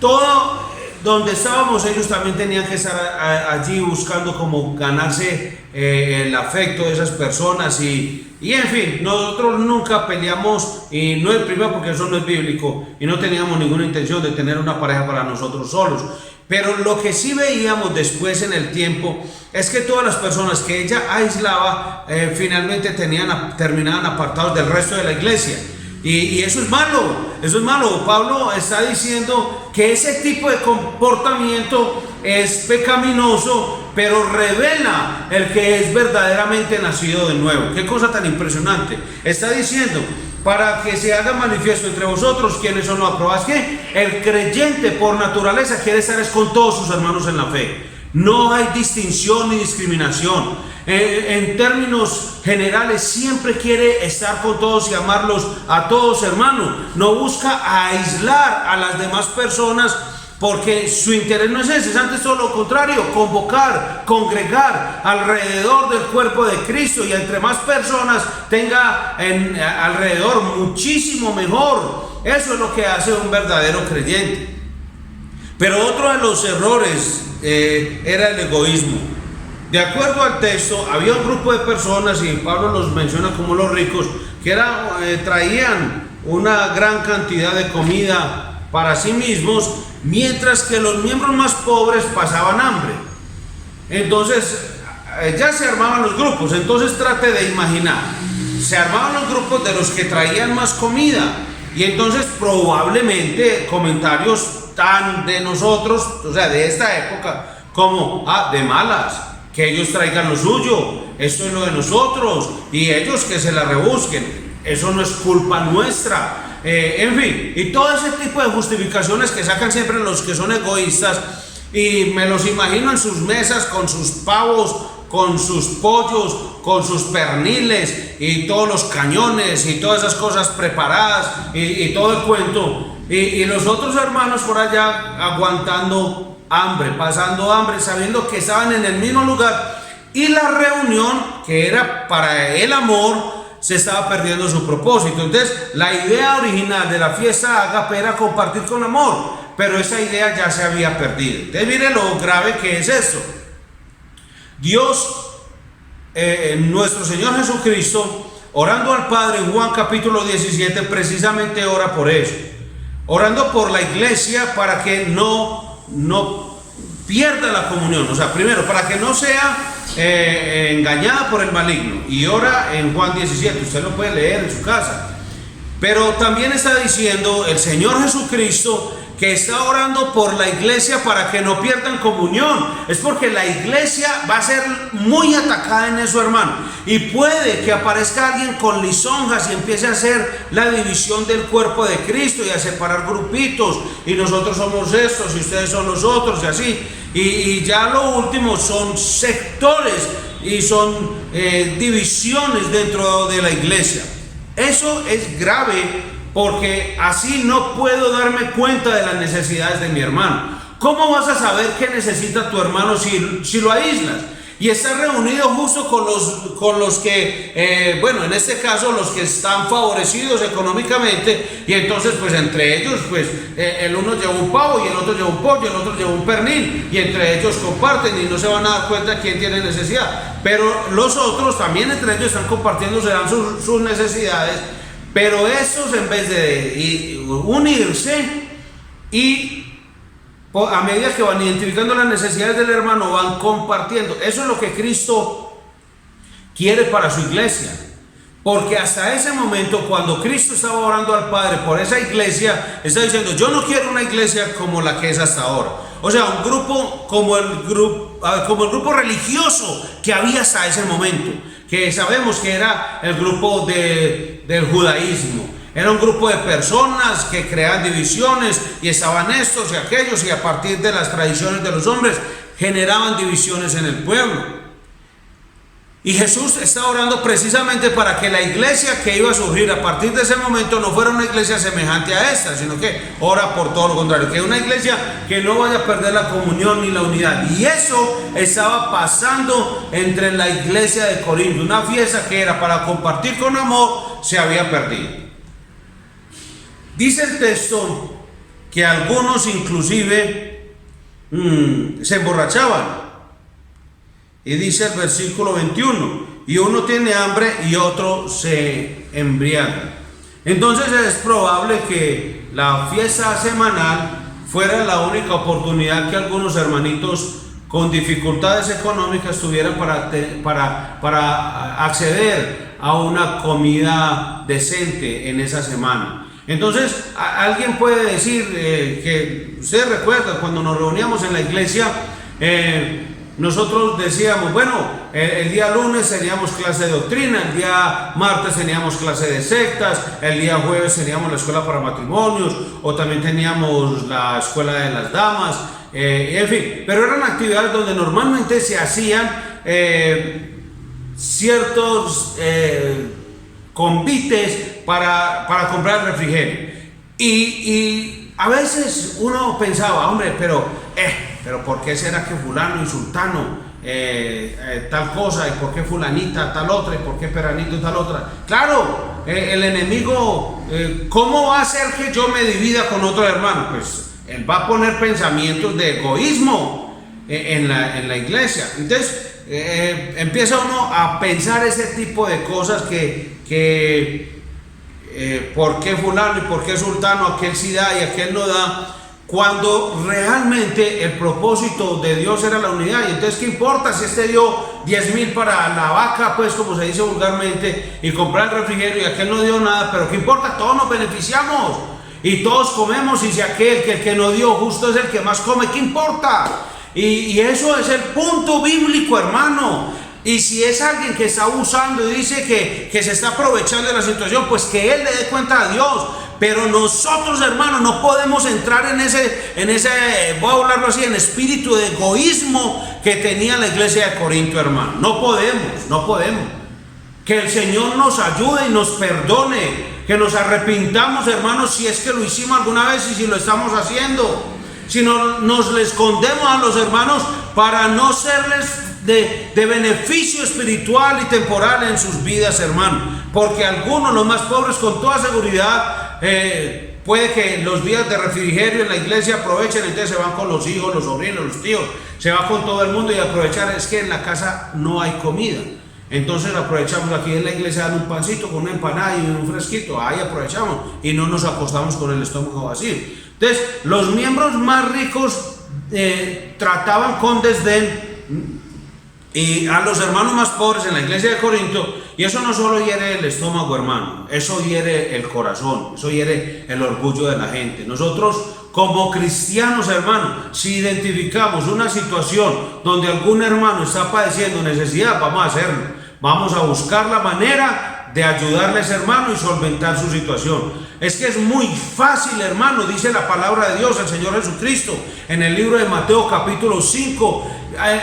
Todo donde estábamos, ellos también tenían que estar allí buscando como ganarse el afecto de esas personas y en fin, nosotros nunca peleamos, y no es primero porque eso no es bíblico, y no teníamos ninguna intención de tener una pareja para nosotros solos. Pero lo que sí veíamos después en el tiempo es que todas las personas que ella aislaba finalmente terminaban apartados del resto de la iglesia. Y eso es malo, eso es malo. Pablo está diciendo que ese tipo de comportamiento es pecaminoso, pero revela el que es verdaderamente nacido de nuevo. Qué cosa tan impresionante. Está diciendo, para que se haga manifiesto entre vosotros quiénes son los aprobados. Que el creyente por naturaleza quiere estar con todos sus hermanos en la fe. No hay distinción ni discriminación. En términos generales, siempre quiere estar con todos y amarlos a todos, hermanos. No busca aislar a las demás personas, porque su interés no es ese, es antes todo lo contrario: convocar, congregar alrededor del cuerpo de Cristo, y entre más personas tenga alrededor, muchísimo mejor. Eso es lo que hace un verdadero creyente. Pero otro de los errores era el egoísmo. De acuerdo al texto, había un grupo de personas, y Pablo los menciona como los ricos, que traían una gran cantidad de comida para sí mismos, mientras que los miembros más pobres pasaban hambre. Entonces, ya se armaban los grupos. Entonces trate de imaginar, se armaban los grupos de los que traían más comida, y entonces probablemente comentarios tan de nosotros, o sea, de esta época, como, de malas, que ellos traigan lo suyo, esto es lo de nosotros, y ellos que se la rebusquen, eso no es culpa nuestra, en fin, y todo ese tipo de justificaciones que sacan siempre los que son egoístas. Y me los imagino en sus mesas con sus pavos, con sus pollos, con sus perniles y todos los cañones y todas esas cosas preparadas y todo el cuento, y los otros hermanos por allá aguantando hambre, pasando hambre, sabiendo que estaban en el mismo lugar, y la reunión, que era para el amor, se estaba perdiendo su propósito. Entonces, la idea original de la fiesta ágape era compartir con amor, pero esa idea ya se había perdido. Entonces, mire lo grave que es esto. Dios, nuestro Señor Jesucristo, orando al Padre en Juan capítulo 17, precisamente ora por eso, orando por la iglesia para que no pierda la comunión. O sea, primero, para que no sea engañada por el maligno, y ora en Juan 17, usted lo puede leer en su casa. Pero también está diciendo el Señor Jesucristo que está orando por la iglesia para que no pierdan comunión. Es porque la iglesia va a ser muy atacada en eso, hermano, y puede que aparezca alguien con lisonjas y empiece a hacer la división del cuerpo de Cristo y a separar grupitos, y nosotros somos estos y ustedes son los otros, y así, y ya lo último son sectores y son divisiones dentro de la iglesia. Eso es grave, porque así no puedo darme cuenta de las necesidades de mi hermano. ¿Cómo vas a saber qué necesita tu hermano si lo aíslas? Y estás reunido justo con los que, bueno, en este caso los que están favorecidos económicamente, y entonces pues entre ellos pues el uno lleva un pavo y el otro lleva un pollo, el otro lleva un pernil, y entre ellos comparten y no se van a dar cuenta quién tiene necesidad. Pero los otros también entre ellos están compartiendo, se dan sus necesidades. Pero estos, en vez de unirse y a medida que van identificando las necesidades del hermano, van compartiendo. Eso es lo que Cristo quiere para su iglesia. Porque hasta ese momento, cuando Cristo estaba orando al Padre por esa iglesia, está diciendo: yo no quiero una iglesia como la que es hasta ahora. O sea, un grupo como el grupo religioso que había hasta ese momento, que sabemos que era el grupo del judaísmo. Era un grupo de personas que creaban divisiones y estaban estos y aquellos, y a partir de las tradiciones de los hombres generaban divisiones en el pueblo. Y Jesús está orando precisamente para que la iglesia que iba a surgir a partir de ese momento no fuera una iglesia semejante a esta, sino que ora por todo lo contrario, que una iglesia que no vaya a perder la comunión ni la unidad. Y eso estaba pasando entre la iglesia de Corinto. Una fiesta que era para compartir con amor se había perdido. Dice el texto que algunos inclusive se emborrachaban. Y dice el versículo 21, y uno tiene hambre y otro se embriaga. Entonces es probable que la fiesta semanal fuera la única oportunidad que algunos hermanitos con dificultades económicas tuvieran para acceder a una comida decente en esa semana. Entonces alguien puede decir que usted recuerda cuando nos reuníamos en la iglesia, nosotros decíamos, bueno, el día lunes teníamos clase de doctrina, el día martes teníamos clase de sectas, el día jueves teníamos la escuela para matrimonios, o también teníamos la escuela de las damas, en fin, pero eran actividades donde normalmente se hacían ciertos convites para comprar refrigerio. Y a veces uno pensaba, hombre, pero ¿por qué será que fulano y sultano tal cosa, y por qué fulanita tal otra, y por qué peranito tal otra? Claro, el enemigo, ¿cómo va a hacer que yo me divida con otro hermano? Pues él va a poner pensamientos de egoísmo en la iglesia. Entonces empieza uno a pensar ese tipo de cosas que ¿por qué fulano y por qué sultano aquel sí da y aquel no da? Cuando realmente el propósito de Dios era la unidad. Y entonces, ¿qué importa si este dio 10,000 para la vaca, pues como se dice vulgarmente, y comprar el refrigerio, y aquel no dio nada? Pero ¿qué importa? Todos nos beneficiamos y todos comemos, y si el que no dio justo es el que más come, ¿qué importa? Y eso es el punto bíblico, hermano. Y si es alguien que está abusando y dice que se está aprovechando de la situación, pues que él le dé cuenta a Dios. Pero nosotros, hermanos, no podemos entrar en ese, voy a hablarlo así, en espíritu de egoísmo que tenía la iglesia de Corinto, hermano. No podemos. Que el Señor nos ayude y nos perdone, que nos arrepintamos, hermanos, si es que lo hicimos alguna vez y si lo estamos haciendo. Si nos le escondemos a los hermanos para no serles de beneficio espiritual y temporal en sus vidas, hermano. Porque algunos, los más pobres, con toda seguridad, puede que los días de refrigerio en la iglesia aprovechen, entonces se van con los hijos, los sobrinos, los tíos, se va con todo el mundo, y aprovechar es que en la casa no hay comida. Entonces aprovechamos aquí en la iglesia, dan un pancito con una empanada y un fresquito, ahí aprovechamos y no nos acostamos con el estómago vacío. Entonces los miembros más ricos trataban con desdén y a los hermanos más pobres en la iglesia de Corinto, y eso no solo hiere el estómago, hermano, eso hiere el corazón, eso hiere el orgullo de la gente. Nosotros como cristianos, hermano, si identificamos una situación donde algún hermano está padeciendo necesidad, vamos a hacerlo, vamos a buscar la manera de ayudarle a ese hermano y solventar su situación. Es que es muy fácil, hermano, dice la palabra de Dios, el Señor Jesucristo, en el libro de Mateo capítulo 5,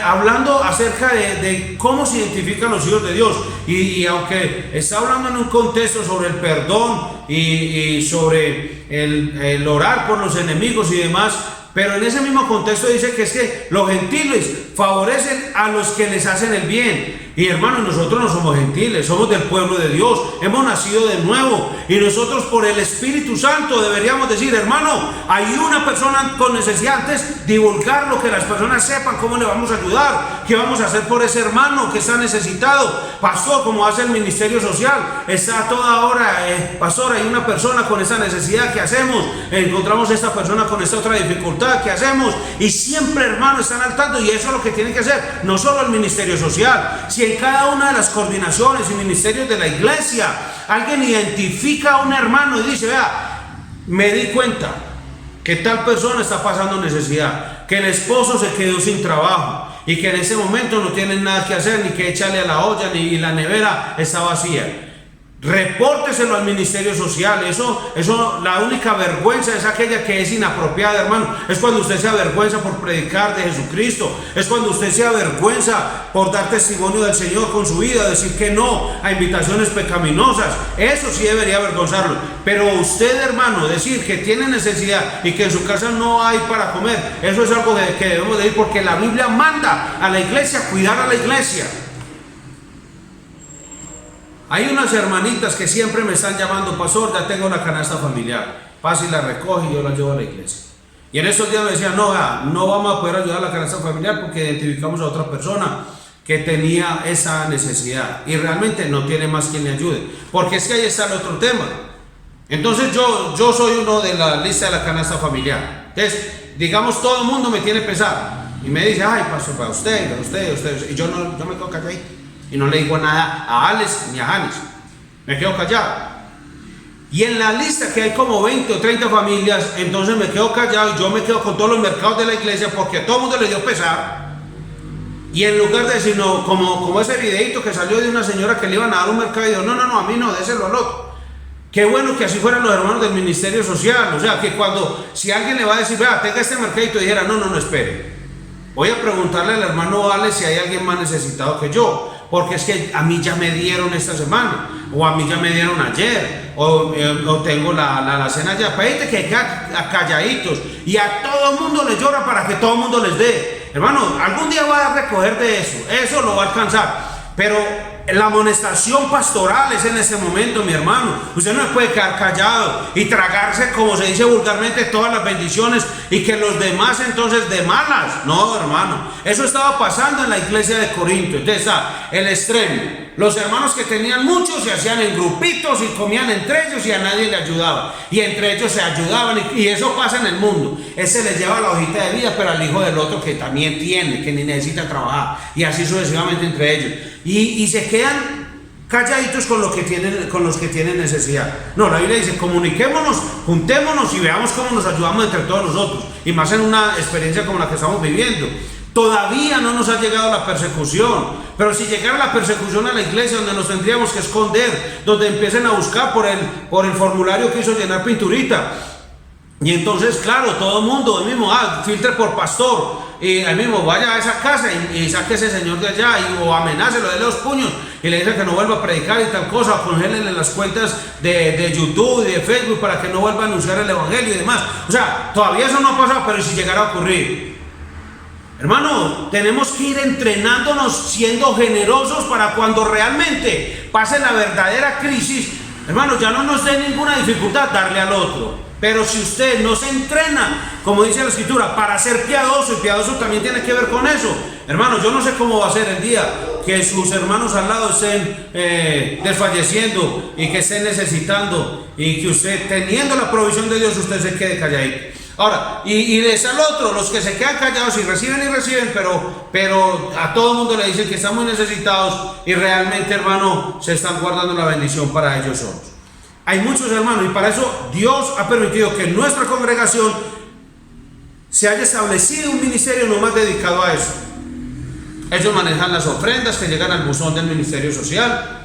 hablando acerca de cómo se identifican los hijos de Dios, y aunque está hablando en un contexto sobre el perdón y sobre el orar por los enemigos y demás, pero en ese mismo contexto dice que es que los gentiles favorecen a los que les hacen el bien. Y hermanos, nosotros no somos gentiles, somos del pueblo de Dios, hemos nacido de nuevo, y nosotros por el Espíritu Santo deberíamos decir, hermano, hay una persona con necesidad, antes divulgarlo, que las personas sepan cómo le vamos a ayudar, qué vamos a hacer por ese hermano que está necesitado. Pastor, como hace el ministerio social, está toda hora, pastor, hay una persona con esa necesidad, ¿qué hacemos? Encontramos a esta persona con esta otra dificultad, ¿qué hacemos? Y siempre, hermano, están al tanto, y eso es lo que tiene que hacer, no solo el ministerio social. Si en cada una de las coordinaciones y ministerios de la iglesia alguien identifica a un hermano y dice, vea, me di cuenta que tal persona está pasando necesidad, que el esposo se quedó sin trabajo y que en ese momento no tienen nada que hacer, ni que echarle a la olla, ni la nevera está vacía. Repórteselo al ministerio social. Eso, la única vergüenza es aquella que es inapropiada, hermano. Es cuando usted se avergüenza por predicar de Jesucristo. Es cuando usted se avergüenza por dar testimonio del Señor con su vida, decir que no a invitaciones pecaminosas. Eso sí debería avergonzarlo. Pero usted, hermano, decir que tiene necesidad y que en su casa no hay para comer, eso es algo que debemos decir, porque la Biblia manda a la iglesia cuidar a la iglesia. Hay unas hermanitas que siempre me están llamando: pastor, ya tengo la canasta familiar, pasa y la recoge y yo la llevo a la iglesia. Y en esos días me decían: no vamos a poder ayudar a la canasta familiar porque identificamos a otra persona que tenía esa necesidad y realmente no tiene más quien le ayude, porque es que ahí está el otro tema. Entonces yo soy uno de la lista de la canasta familiar. Entonces, digamos, todo el mundo me tiene pesado y me dice: ay, pastor, para usted, y yo me quedo callado ahí. Y no le digo nada a Alex ni a Janis, me quedo callado. Y en la lista, que hay como 20 o 30 familias, entonces me quedo callado y yo me quedo con todos los mercados de la iglesia, porque a todo el mundo le dio pesar. Y en lugar de decir, no, como ese videito que salió de una señora que le iban a dar un mercado y dijo: no, a mí no, déselo al otro. Qué bueno que así fueran los hermanos del ministerio social. O sea, que si alguien le va a decir: vea, tenga este mercadito, dijera: no, espere, voy a preguntarle al hermano Alex si hay alguien más necesitado que yo, porque es que a mí ya me dieron esta semana, o a mí ya me dieron ayer, o tengo la cena ya. Pedite que queden calladitos, y a todo el mundo les llora para que todo el mundo les dé. Hermano, algún día va a recoger de eso lo va a alcanzar, pero la amonestación pastoral es en ese momento, mi hermano. Usted no puede quedar callado y tragarse, como se dice vulgarmente, todas las bendiciones y que los demás entonces de malas. No, hermano, eso estaba pasando en la iglesia de Corinto. Entonces está el extremo: los hermanos que tenían muchos se hacían en grupitos y comían entre ellos y a nadie le ayudaba, y entre ellos se ayudaban, y eso pasa en el mundo. Ese les lleva la hojita de vida, pero al hijo del otro que también tiene, que ni necesita trabajar, y así sucesivamente entre ellos, y se quedan calladitos con los que tienen necesidad. No, la Biblia dice: comuniquémonos, juntémonos y veamos cómo nos ayudamos entre todos nosotros, y más en una experiencia como la que estamos viviendo. Todavía no nos ha llegado la persecución, pero si llegara la persecución a la iglesia, donde nos tendríamos que esconder, donde empiecen a buscar por el formulario que hizo llenar Pinturita, y entonces, claro, todo el mundo, el mismo, filtre por pastor, y el mismo vaya a esa casa y saque a ese señor de allá, o amenácelo, déle los puños y le dice que no vuelva a predicar y tal cosa, o congélenle las cuentas de YouTube y de Facebook para que no vuelva a anunciar el evangelio y demás. O sea, todavía eso no ha pasado, pero si llegara a ocurrir, hermano, tenemos que ir entrenándonos, siendo generosos, para cuando realmente pase la verdadera crisis, hermano, ya no nos dé ninguna dificultad darle al otro. Pero si usted no se entrena, como dice la escritura, para ser piadoso, y piadoso también tiene que ver con eso, hermano, yo no sé cómo va a ser el día que sus hermanos al lado estén desfalleciendo y que estén necesitando, y que usted, teniendo la provisión de Dios, usted se quede calladito. Ahora, y les al otro, los que se quedan callados y reciben, pero a todo el mundo le dicen que están muy necesitados y realmente, hermano, se están guardando la bendición para ellos solos. Hay muchos hermanos, y para eso Dios ha permitido que en nuestra congregación se haya establecido un ministerio nomás dedicado a eso. Ellos manejan las ofrendas que llegan al buzón del ministerio social,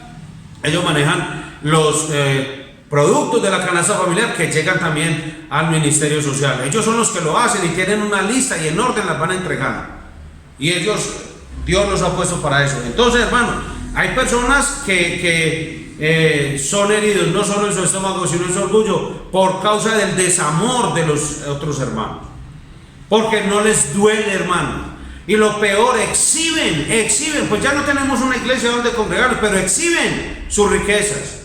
ellos manejan los productos de la canasta familiar que llegan también al ministerio social. Ellos son los que lo hacen y tienen una lista y en orden las van entregando, y ellos, Dios los ha puesto para eso. Entonces, hermano, hay personas que son heridos no solo en su estómago, sino en su orgullo, por causa del desamor de los otros hermanos, porque no les duele, hermano. Y lo peor, exhiben, pues ya no tenemos una iglesia donde congregarnos, pero exhiben sus riquezas,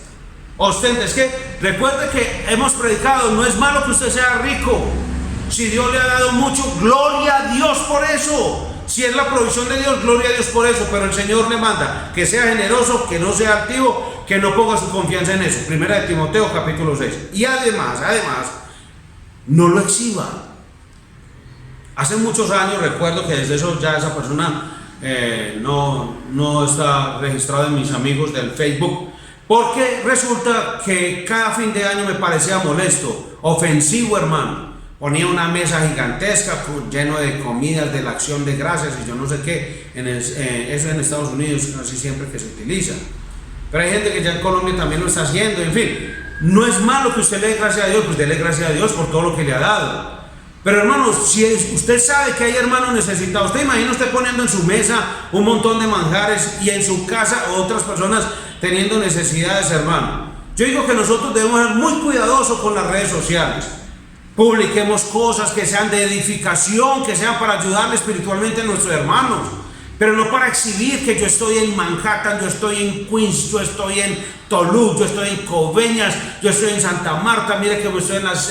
ostenten. Es que recuerde que hemos predicado: no es malo que usted sea rico, si Dios le ha dado mucho, gloria a Dios por eso. Si es la provisión de Dios, gloria a Dios por eso, pero el Señor le manda que sea generoso, que no sea altivo, que no ponga su confianza en eso. Primera de Timoteo capítulo 6. Y además, no lo exhiba. Hace muchos años recuerdo que desde eso ya esa persona no está registrado en mis amigos del Facebook, porque resulta que cada fin de año me parecía molesto, ofensivo, hermano, ponía una mesa gigantesca lleno de comidas de la acción de gracias y yo no sé qué. Eso en Estados Unidos casi siempre que se utiliza. Pero hay gente que ya en Colombia también lo está haciendo. En fin, no es malo que usted le dé gracias a Dios, pues dele gracias a Dios por todo lo que le ha dado. Pero hermanos, si usted sabe que hay hermanos necesitados, usted imagina usted poniendo en su mesa un montón de manjares y en su casa otras personas teniendo necesidades, hermano. Yo digo que nosotros debemos ser muy cuidadosos con las redes sociales. Publiquemos cosas que sean de edificación, que sean para ayudarle espiritualmente a nuestros hermanos, pero no para exhibir que yo estoy en Manhattan, yo estoy en Queens, yo estoy en Toulouse, yo estoy en Coveñas, yo estoy en Santa Marta, mire que estoy en las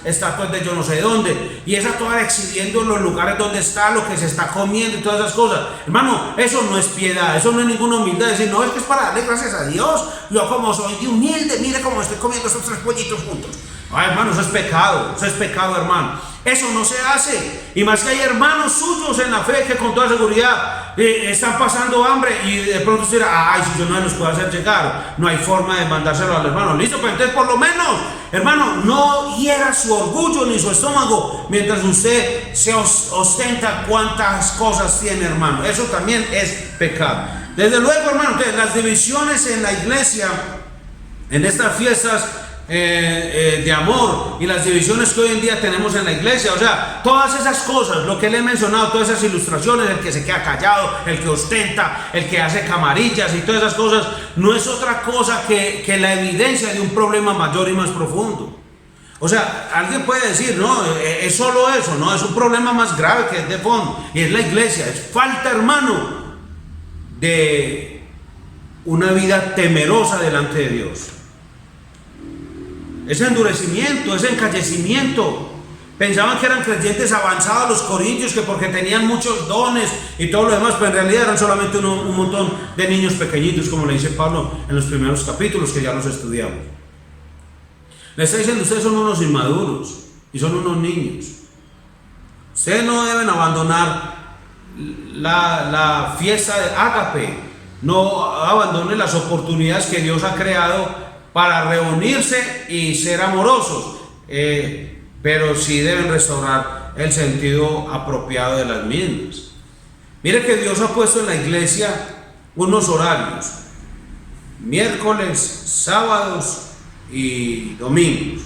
estatuas de yo no sé dónde, y esa toda exhibiendo los lugares donde está, lo que se está comiendo y todas esas cosas. Hermano, eso no es piedad, eso no es ninguna humildad, decir, no, es que es para darle gracias a Dios, yo como soy de humilde, mire cómo estoy comiendo esos 3 pollitos juntos. Ay, hermano, eso es pecado, hermano. Eso no se hace. Y más que hay hermanos suyos en la fe que con toda seguridad están pasando hambre y de pronto usted dirá, ay, si yo no los puedo hacer llegar, no hay forma de mandárselo al hermano. Listo, pero entonces por lo menos, hermano, no hiera su orgullo ni su estómago mientras usted se ostenta cuántas cosas tiene, hermano. Eso también es pecado. Desde luego, hermano, las divisiones en la iglesia, en estas fiestas de amor y las divisiones que hoy en día tenemos en la iglesia, o sea, todas esas cosas, lo que le he mencionado, todas esas ilustraciones, el que se queda callado, el que ostenta, el que hace camarillas y todas esas cosas, no es otra cosa que la evidencia de un problema mayor y más profundo. O sea, alguien puede decir, no, es solo eso, no, es un problema más grave que es de fondo, y es la iglesia, es falta, hermano, de una vida temerosa delante de Dios. Ese endurecimiento, ese encallecimiento. Pensaban que eran creyentes avanzados los corintios, que porque tenían muchos dones y todo lo demás, pero en realidad eran solamente un montón de niños pequeñitos, como le dice Pablo en los primeros capítulos que ya los estudiamos. Le está diciendo, ustedes son unos inmaduros y son unos niños. Ustedes no deben abandonar la fiesta de Ágape, no abandonen las oportunidades que Dios ha creado para reunirse y ser amorosos, pero sí deben restaurar el sentido apropiado de las mismas. Mire que Dios ha puesto en la iglesia unos horarios: miércoles, sábados y domingos,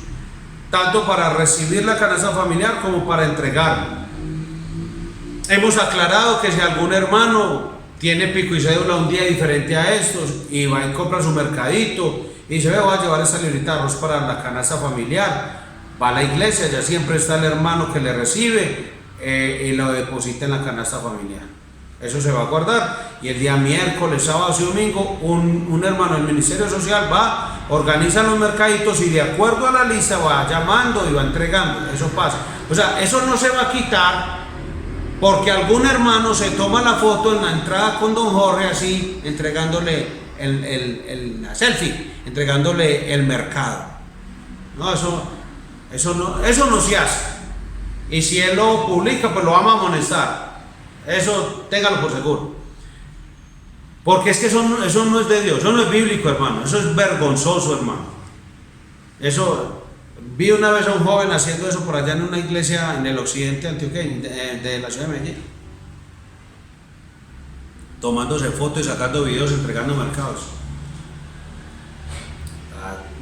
tanto para recibir la canasta familiar como para entregarla. Hemos aclarado que si algún hermano tiene pico y cédula un día diferente a estos y va y compra su mercadito y dice, voy a llevar esta librita de arroz para la canasta familiar, va a la iglesia, ya siempre está el hermano que le recibe y lo deposita en la canasta familiar. Eso se va a guardar, y el día miércoles, sábado y domingo un hermano del ministerio social va, organiza los mercaditos y de acuerdo a la lista va llamando y va entregando. Eso pasa. O sea, eso no se va a quitar porque algún hermano se toma la foto en la entrada con don Jorge así, entregándole la selfie, entregándole el mercado. No, eso no se hace. Y si él lo publica, pues lo vamos a amonestar. Eso téngalo por seguro. Porque es que eso no es de Dios, eso no es bíblico, hermano. Eso es vergonzoso, hermano. Eso, vi una vez a un joven haciendo eso por allá en una iglesia en el occidente antioqueño de la ciudad de Medellín, tomándose fotos y sacando videos, entregando mercados.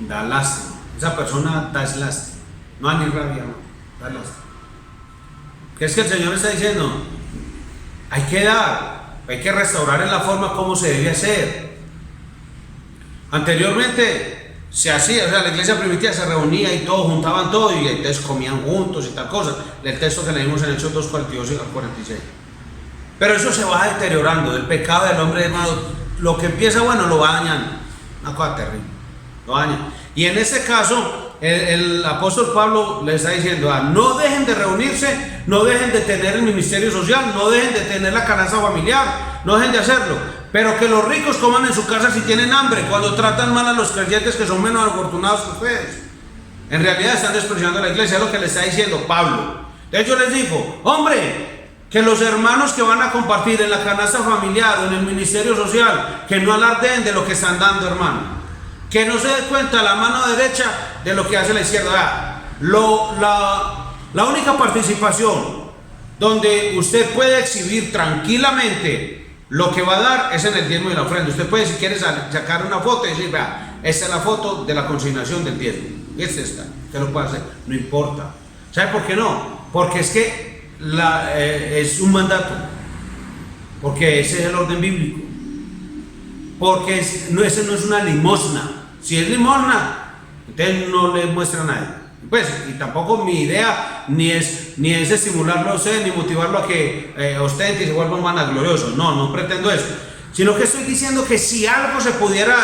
Da lástima. Esa persona da lástima. No hay ni rabia, no. Da lástima. ¿Qué es que el Señor está diciendo? Hay que dar, hay que restaurar en la forma como se debe hacer. Anteriormente se hacía, o sea, la iglesia primitiva se reunía y todos juntaban todo y entonces comían juntos y tal cosa. El texto que leímos en Hechos 2:42 al 46. Pero eso se va deteriorando. El pecado del hombre, hermano, lo que empieza bueno lo va dañando. Una cosa terrible. Lo daña. Y en este caso, el apóstol Pablo le está diciendo: no dejen de reunirse, no dejen de tener el ministerio social, no dejen de tener la canasta familiar, no dejen de hacerlo. Pero que los ricos coman en su casa si tienen hambre, cuando tratan mal a los creyentes que son menos afortunados que ustedes. En realidad están despreciando a la iglesia, es lo que le está diciendo Pablo. De hecho les dijo: hombre, que los hermanos que van a compartir en la canasta familiar o en el ministerio social, que no alardeen de lo que están dando, hermano. Que no se dé cuenta la mano derecha de lo que hace la izquierda. La única participación donde usted puede exhibir tranquilamente lo que va a dar es en el diezmo y la ofrenda. Usted puede, si quiere, sacar una foto y decir, vea, esta es la foto de la consignación del diezmo. Esta está, usted lo puede hacer, no importa. ¿Sabe por qué no? Porque es que es un mandato. Porque ese es el orden bíblico. Porque ese no es una limosna. Si es limosna, usted no le muestra a nadie. Pues, y tampoco mi idea ni es estimularlo a usted, ni motivarlo a que ostente y se vuelva un vanaglorioso. No pretendo eso. Sino que estoy diciendo que si algo se pudiera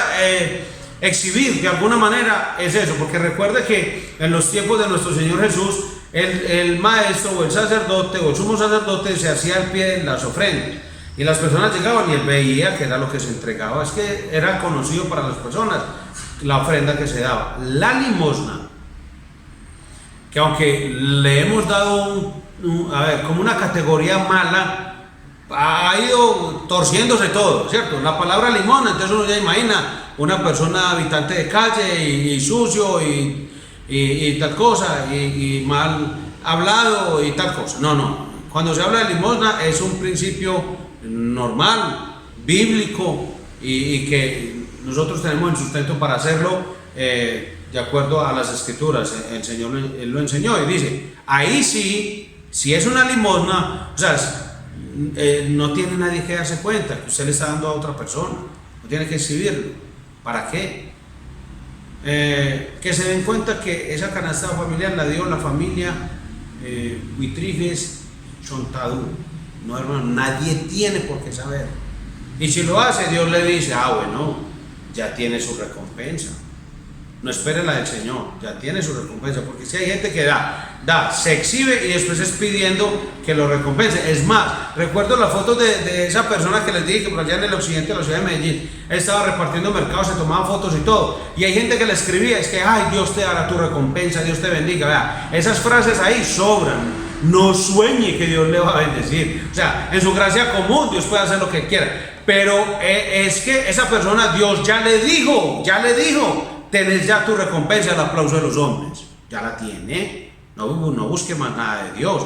exhibir de alguna manera, es eso. Porque recuerde que en los tiempos de nuestro Señor Jesús, el maestro o el sacerdote o el sumo sacerdote se hacía al pie de las ofrendas. Y las personas llegaban y él veía que era lo que se entregaba. Es que era conocido para las personas la ofrenda que se daba. La limosna, que aunque le hemos dado como una categoría mala, ha ido torciéndose todo, ¿cierto? La palabra limosna, entonces uno ya imagina una persona habitante de calle y sucio y tal cosa, y mal hablado y tal cosa. No. Cuando se habla de limosna es un principio normal, bíblico, y que nosotros tenemos el sustento para hacerlo de acuerdo a las escrituras. El Señor él lo enseñó y dice, ahí sí, si es una limosna, o sea, no tiene nadie que darse cuenta que usted le está dando a otra persona, no tiene que exhibirlo. ¿Para qué? Que se den cuenta que esa canasta familiar la dio la familia Huitriges Chontadú. No, hermano, nadie tiene por qué saber. Y si lo hace, Dios le dice, bueno, ya tiene su recompensa. No espere la del Señor, ya tiene su recompensa. Porque si hay gente que da, se exhibe y después es pidiendo que lo recompense. Es más, recuerdo la foto de esa persona que les dije que por allá en el occidente de la ciudad de Medellín, él estaba repartiendo mercados, se tomaban fotos y todo. Y hay gente que le escribía, es que, Dios te dará tu recompensa, Dios te bendiga. Vea, esas frases ahí sobran. No sueñe que Dios le va a bendecir. O sea, en su gracia común Dios puede hacer lo que quiera. Pero es que esa persona, Dios ya le dijo, tenés ya tu recompensa, el aplauso de los hombres. Ya la tiene. No busque más nada de Dios.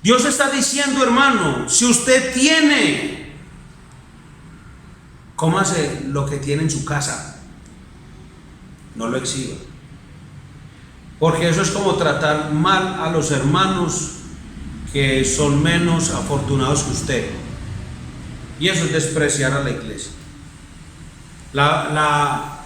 Dios está diciendo, hermano, si usted tiene, cómase lo que tiene en su casa. No lo exhiba. Porque eso es como tratar mal a los hermanos que son menos afortunados que usted. Y eso es despreciar a la iglesia. La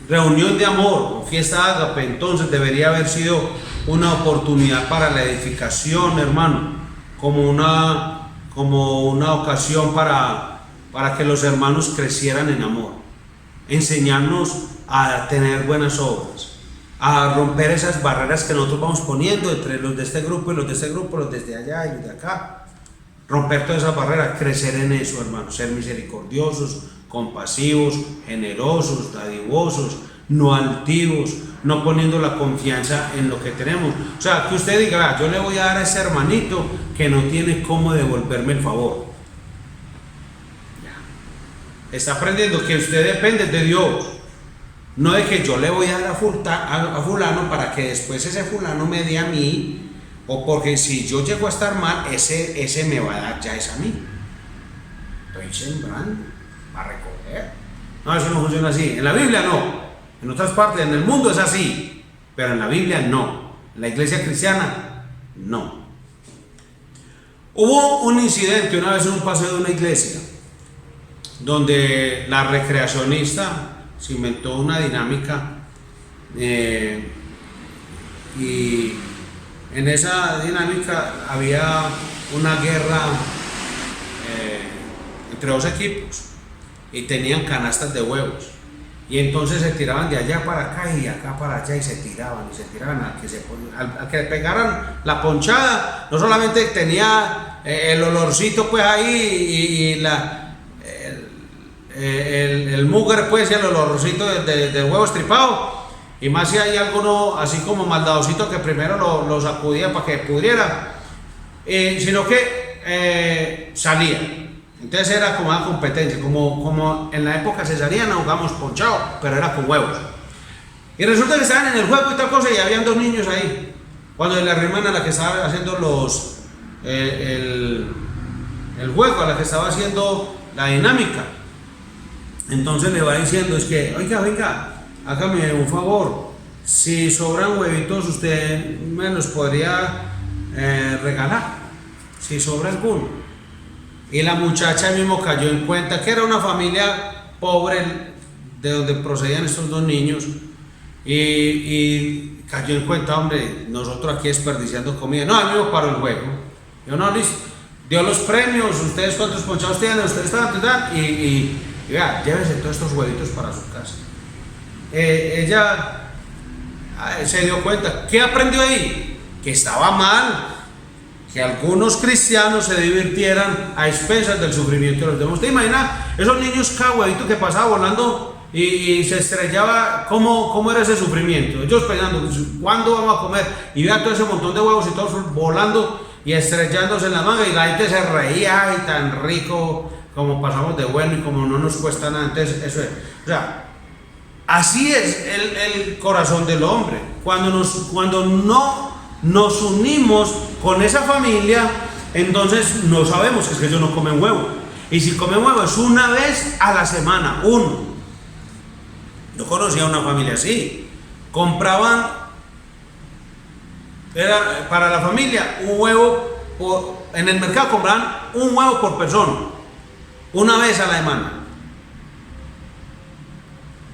reunión de amor o fiesta ágape entonces debería haber sido una oportunidad para la edificación, hermano, como una ocasión para que los hermanos crecieran en amor, enseñarnos a tener buenas obras, a romper esas barreras que nosotros vamos poniendo entre los de este grupo y los de este grupo, los desde allá y los de acá. Romper todas esas barreras, crecer en eso, hermanos, ser misericordiosos, compasivos, generosos, dadivosos, no altivos, no poniendo la confianza en lo que tenemos. O sea, que usted diga, yo le voy a dar a ese hermanito que no tiene cómo devolverme el favor. Ya. Está aprendiendo que usted depende de Dios. No de que yo le voy a dar a fulano para que después ese fulano me dé a mí, o porque si yo llego a estar mal, ese me va a dar ya es a mí. Estoy sembrando para recoger. No, eso no funciona así. En la Biblia no. En otras partes, en el mundo es así, pero en la Biblia no. En la iglesia cristiana, no. Hubo un incidente una vez en un paseo de una iglesia, donde la recreacionista se inventó una dinámica y en esa dinámica había una guerra entre dos equipos y tenían canastas de huevos y entonces se tiraban de allá para acá y de acá para allá y se tiraban al que le pegaran la ponchada. No solamente tenía el olorcito pues ahí el mugre pues y el olorcito del huevo estripado, y más si hay alguno así como maldadosito que primero lo sacudía para que pudriera, sino que salía. Entonces era como una competencia, como en la época se salían, jugamos ponchado, pero era con huevos. Y resulta que estaban en el juego y tal cosa y habían dos niños ahí. cuando le arriman a la que estaba haciendo el juego, a la que estaba haciendo la dinámica. Entonces le va diciendo, es que, oiga, hágame un favor, si sobran huevitos usted me los podría regalar, si sobra alguno. Y la muchacha mismo cayó en cuenta que era una familia pobre de donde procedían estos dos niños, y cayó en cuenta, hombre, nosotros aquí desperdiciando comida. No, a mí me paró el juego. Yo no, listo, dio los premios, ustedes cuántos ponchados tienen, ustedes están, y vea, llévese todos estos huevitos para su casa. Ella se dio cuenta. ¿Qué aprendió ahí? Que estaba mal que algunos cristianos se divirtieran a expensas del sufrimiento de los demás. ¿Te imaginas esos niños, cada huevito que pasaba volando y se estrellaba? ¿Cómo era ese sufrimiento? Ellos pensando, ¿cuándo vamos a comer? Y vean todo ese montón de huevos y todos volando y estrellándose en la manga, y la gente se reía, y tan rico como pasamos de bueno y como no nos cuesta nada. Entonces, eso es. O sea, así es el corazón del hombre. Cuando no nos unimos con esa familia, entonces no sabemos que es que ellos no comen huevo. Y si comen huevo es una vez a la semana, uno. Yo conocía una familia así. Compraban, era para la familia, un huevo en el mercado compraban un huevo por persona, una vez a la semana,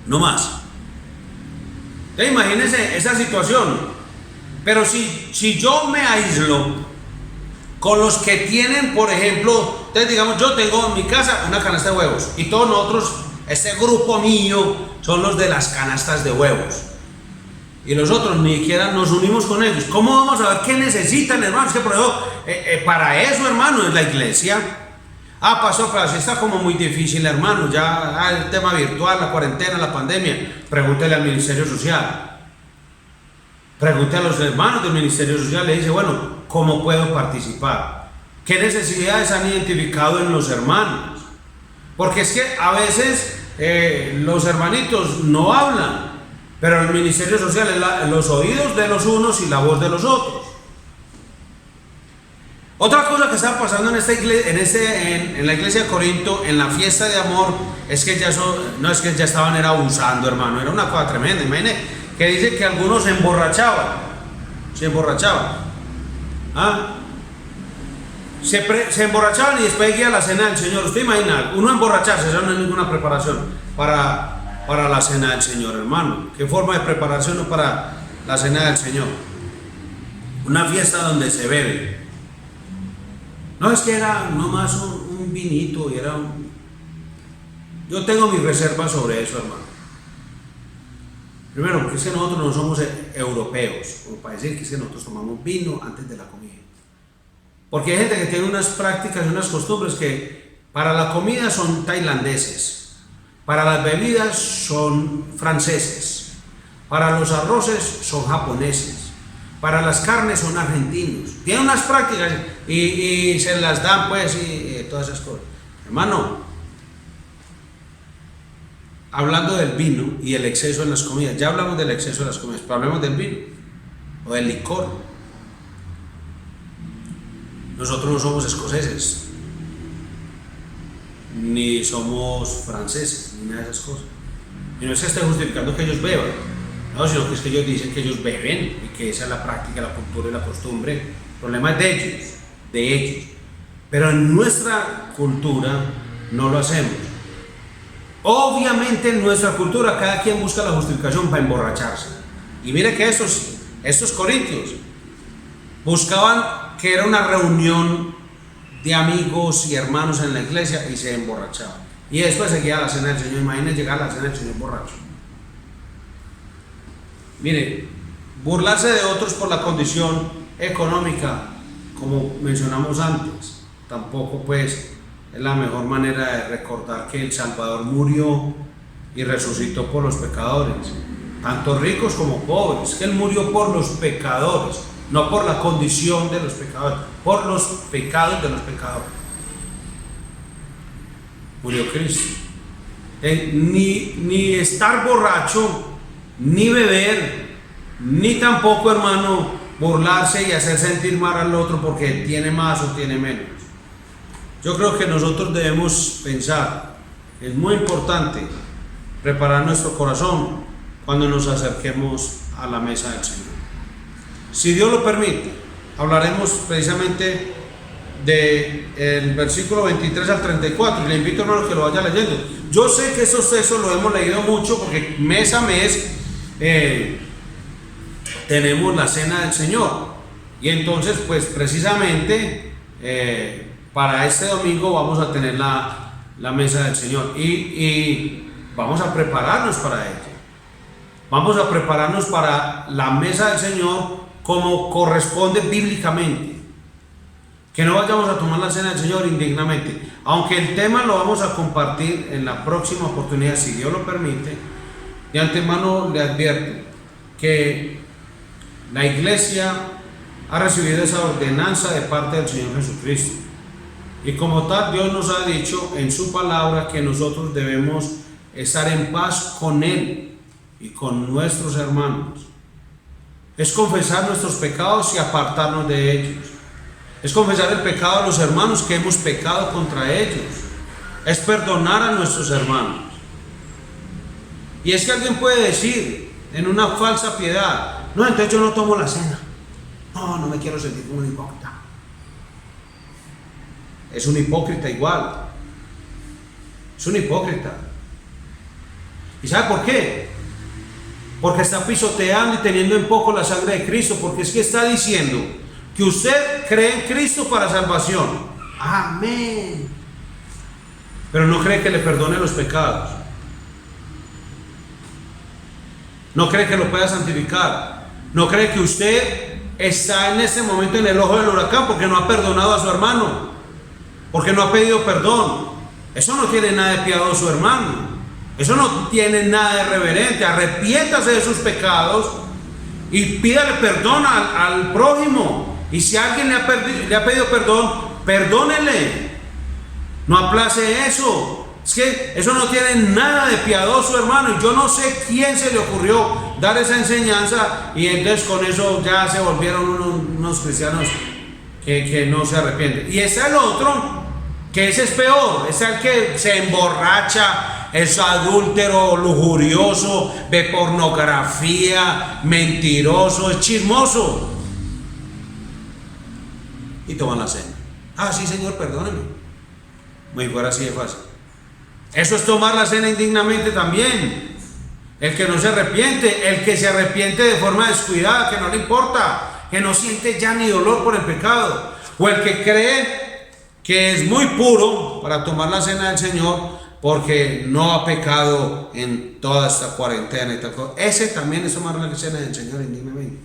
no más. Entonces, imagínense esa situación. Pero si yo me aíslo con los que tienen, por ejemplo, entonces digamos, yo tengo en mi casa una canasta de huevos, y todos nosotros, este grupo mío, son los de las canastas de huevos, y los otros ni siquiera nos unimos con ellos. ¿Cómo vamos a ver qué necesitan, hermanos? Que por eso, para eso, hermano, es la iglesia. Pastor, pero así está como muy difícil, hermano, ya el tema virtual, la cuarentena, la pandemia. Pregúntele al Ministerio Social. Pregunté a los hermanos del Ministerio Social, le dice, bueno, ¿cómo puedo participar? ¿Qué necesidades han identificado en los hermanos? Porque es que a veces los hermanitos no hablan, pero el Ministerio Social es los oídos de los unos y la voz de los otros. Otra cosa que estaba pasando en esta iglesia, en la iglesia de Corinto, en la fiesta de amor, es que ya estaban abusando, hermano. Era una cosa tremenda. Imagínate que dice que algunos se emborrachaban. Se emborrachaban y después seguía la cena del Señor. Usted imagina, uno emborracharse, eso no es ninguna preparación para la cena del Señor, hermano. ¿Qué forma de preparación para la cena del Señor? Una fiesta donde se bebe. No, es que era nomás un vinito y era un... Yo tengo mis reservas sobre eso, hermano. Primero, porque es que nosotros no somos europeos, como para decir que es que nosotros tomamos vino antes de la comida. Porque hay gente que tiene unas prácticas y unas costumbres que para la comida son tailandeses, para las bebidas son franceses, para los arroces son japoneses, para las carnes son argentinos. Tienen unas prácticas y se las dan, pues, y todas esas cosas. Hermano, hablando del vino y el exceso en las comidas, ya hablamos del exceso en las comidas, pero hablemos del vino o del licor. Nosotros no somos escoceses, ni somos franceses, ni nada de esas cosas. Y no es que esté justificando que ellos beban, no, sino que es que ellos dicen que ellos beben y que esa es la práctica, la cultura y la costumbre. El problema es de ellos. Pero en nuestra cultura no lo hacemos. Obviamente en nuestra cultura cada quien busca la justificación para emborracharse. Y mire que estos corintios buscaban que era una reunión de amigos y hermanos en la iglesia y se emborrachaban. Y después seguía la cena del Señor. Imagínense llegar a la cena del Señor borracho. Mire, burlarse de otros por la condición económica, como mencionamos antes, tampoco pues es la mejor manera de recordar que el Salvador murió y resucitó por los pecadores, tanto ricos como pobres, que Él murió por los pecadores, no por la condición de los pecadores, por los pecados de los pecadores. Murió Cristo. Ni estar borracho, ni beber, ni tampoco, hermano, burlarse y hacer sentir mal al otro porque tiene más o tiene menos. Yo creo que nosotros debemos pensar, es muy importante preparar nuestro corazón cuando nos acerquemos a la mesa del Señor. Si Dios lo permite, hablaremos precisamente del versículo 23 al 34, y le invito, hermano, que lo vaya leyendo. Yo sé que esos textos lo hemos leído mucho porque mes a mes tenemos la cena del Señor, y entonces pues precisamente para este domingo vamos a tener la mesa del Señor y vamos a prepararnos para ello. Vamos a prepararnos para la mesa del Señor como corresponde bíblicamente. Que no vayamos a tomar la cena del Señor indignamente. Aunque el tema lo vamos a compartir en la próxima oportunidad, si Dios lo permite, de antemano le advierto que la iglesia ha recibido esa ordenanza de parte del Señor Jesucristo. Y como tal, Dios nos ha dicho en su palabra que nosotros debemos estar en paz con Él y con nuestros hermanos. Es confesar nuestros pecados y apartarnos de ellos. Es confesar el pecado a los hermanos que hemos pecado contra ellos. Es perdonar a nuestros hermanos. Y es que alguien puede decir en una falsa piedad: no, entonces yo no tomo la cena. No me quiero sentir como un hipócrita. Es un hipócrita igual. Es un hipócrita. ¿Y sabe por qué? Porque está pisoteando y teniendo en poco la sangre de Cristo. Porque es que está diciendo que usted cree en Cristo para salvación. Amén. Pero no cree que le perdone los pecados. No cree que lo pueda santificar. No cree que usted está en este momento en el ojo del huracán porque no ha perdonado a su hermano, porque no ha pedido perdón. Eso no tiene nada de piadoso, hermano. Eso no tiene nada de reverente. Arrepiéntase de sus pecados y pídale perdón al prójimo. Y si alguien le ha pedido perdón, perdónele. No aplace eso. Es que eso no tiene nada de piadoso, hermano. Y yo no sé quién se le ocurrió dar esa enseñanza, y entonces con eso ya se volvieron unos cristianos que no se arrepienten. Y está el otro, que ese es peor. Es el que se emborracha, es adúltero, lujurioso, ve pornografía, mentiroso, es chismoso. Y toman la cena. Ah, sí, Señor, perdóneme. Muy fuera así de fácil. Eso es tomar la cena indignamente también. El que no se arrepiente, el que se arrepiente de forma descuidada, que no le importa, que no siente ya ni dolor por el pecado, o el que cree que es muy puro para tomar la cena del Señor porque no ha pecado en toda esta cuarentena y tal cosa. Ese también es tomar la cena del Señor indignamente,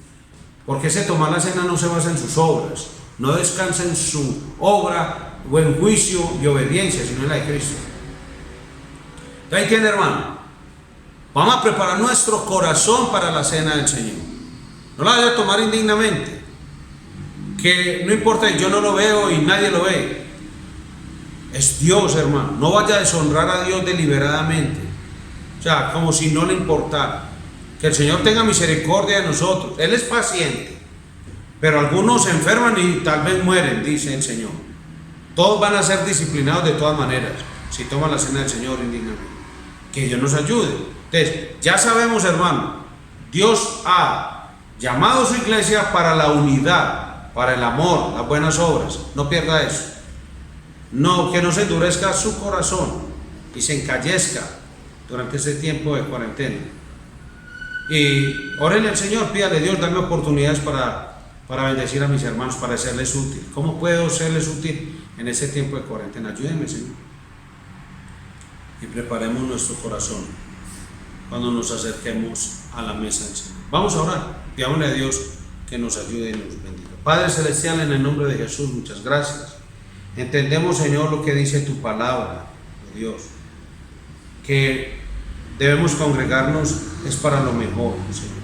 porque ese tomar la cena no se basa en sus obras, no descansa en su obra o en juicio y obediencia, sino en la de Cristo. Ahí tiene, hermano. Vamos a preparar nuestro corazón para la cena del Señor. No la vaya a tomar indignamente. Que no importa, yo no lo veo y nadie lo ve. Es Dios, hermano. No vaya a deshonrar a Dios deliberadamente. O sea, como si no le importara. Que el Señor tenga misericordia de nosotros. Él es paciente. Pero algunos se enferman y tal vez mueren, dice el Señor. Todos van a ser disciplinados de todas maneras si toman la cena del Señor indignamente. Que Dios nos ayude. Entonces, ya sabemos, hermano, Dios ha llamado a su iglesia para la unidad, para el amor, las buenas obras. No pierda eso. No, que no se endurezca su corazón y se encallezca durante este tiempo de cuarentena. Y órenle al Señor, pídale: Dios, dame oportunidades para bendecir a mis hermanos, para serles útil. ¿Cómo puedo serles útil en este tiempo de cuarentena? Ayúdenme, Señor. Y preparemos nuestro corazón cuando nos acerquemos a la mesa del Señor. Vamos a orar. Pidámosle a Dios que nos ayude y nos bendiga. Padre Celestial, en el nombre de Jesús, muchas gracias. Entendemos, Señor, lo que dice tu palabra, oh Dios, que debemos congregarnos es para lo mejor, Señor.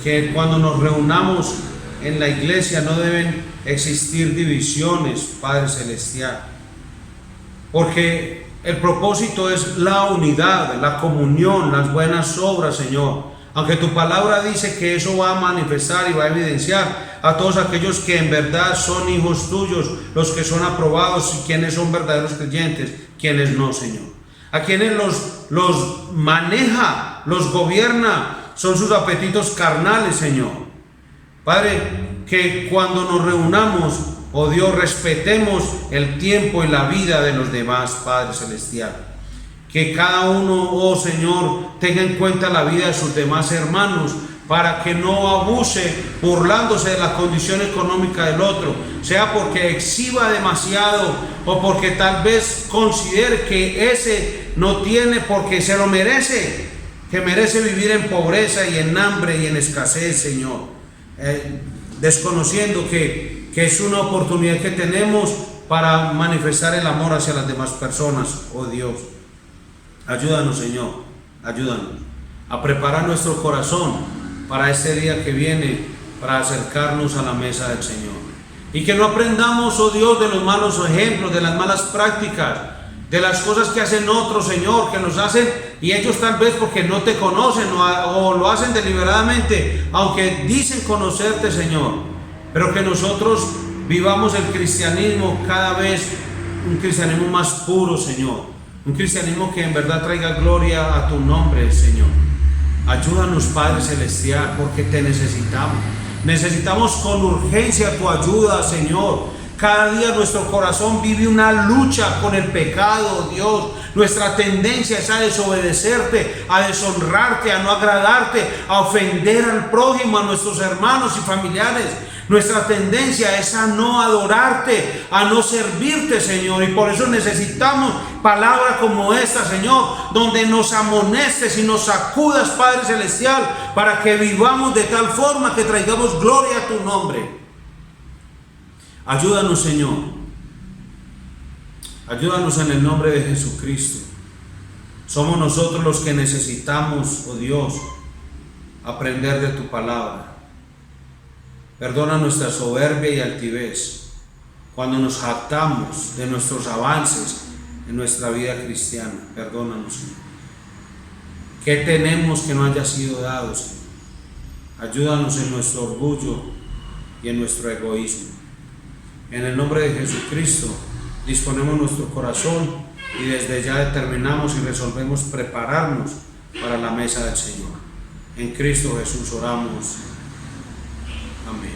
Que cuando nos reunamos en la iglesia no deben existir divisiones, Padre Celestial, porque el propósito es la unidad, la comunión, las buenas obras, Señor. Aunque tu palabra dice que eso va a manifestar y va a evidenciar a todos aquellos que en verdad son hijos tuyos, los que son aprobados y quienes son verdaderos creyentes, quienes no, Señor. A quienes los maneja, los gobierna, son sus apetitos carnales, Señor. Padre, que cuando nos reunamos, oh Dios, respetemos el tiempo y la vida de los demás, Padre Celestial. Que cada uno, oh Señor, tenga en cuenta la vida de sus demás hermanos, para que no abuse burlándose de la condición económica del otro, sea porque exhiba demasiado o porque tal vez considere que ese no tiene porque se lo merece, que merece vivir en pobreza y en hambre y en escasez, Señor, desconociendo que es una oportunidad que tenemos para manifestar el amor hacia las demás personas, oh Dios. Ayúdanos, Señor, ayúdanos a preparar nuestro corazón para este día que viene, para acercarnos a la mesa del Señor. Y que no aprendamos, oh Dios, de los malos ejemplos, de las malas prácticas, de las cosas que hacen otros, Señor, que nos hacen, y ellos tal vez porque no te conocen o lo hacen deliberadamente, aunque dicen conocerte, Señor, pero que nosotros vivamos el cristianismo cada vez, un cristianismo más puro, Señor, un cristianismo que en verdad traiga gloria a tu nombre, Señor. Ayúdanos, Padre Celestial, porque te necesitamos. Necesitamos con urgencia tu ayuda, Señor. Cada día nuestro corazón vive una lucha con el pecado, Dios. Nuestra tendencia es a desobedecerte, a deshonrarte, a no agradarte, a ofender al prójimo, a nuestros hermanos y familiares. Nuestra tendencia es a no adorarte, a no servirte, Señor, y por eso necesitamos palabras como esta, Señor, donde nos amonestes y nos sacudas, Padre Celestial, para que vivamos de tal forma que traigamos gloria a tu nombre. Ayúdanos, Señor. Ayúdanos en el nombre de Jesucristo. Somos nosotros los que necesitamos, oh Dios, aprender de tu palabra. Perdona nuestra soberbia y altivez cuando nos jactamos de nuestros avances en nuestra vida cristiana. Perdónanos, Señor. ¿Qué tenemos que no haya sido dado, Señor? Ayúdanos en nuestro orgullo y en nuestro egoísmo. En el nombre de Jesucristo disponemos nuestro corazón y desde ya determinamos y resolvemos prepararnos para la mesa del Señor. En Cristo Jesús oramos. Amén.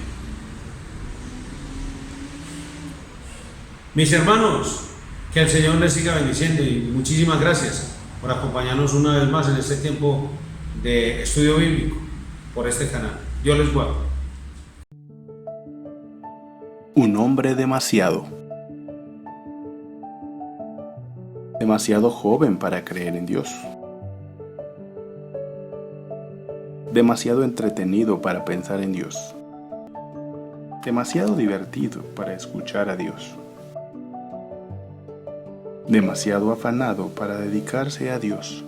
Mis hermanos, que el Señor les siga bendiciendo y muchísimas gracias por acompañarnos una vez más en este tiempo de estudio bíblico por este canal. Dios les guarde. Un hombre demasiado joven para creer en Dios, demasiado entretenido para pensar en Dios, demasiado divertido para escuchar a Dios, demasiado afanado para dedicarse a Dios,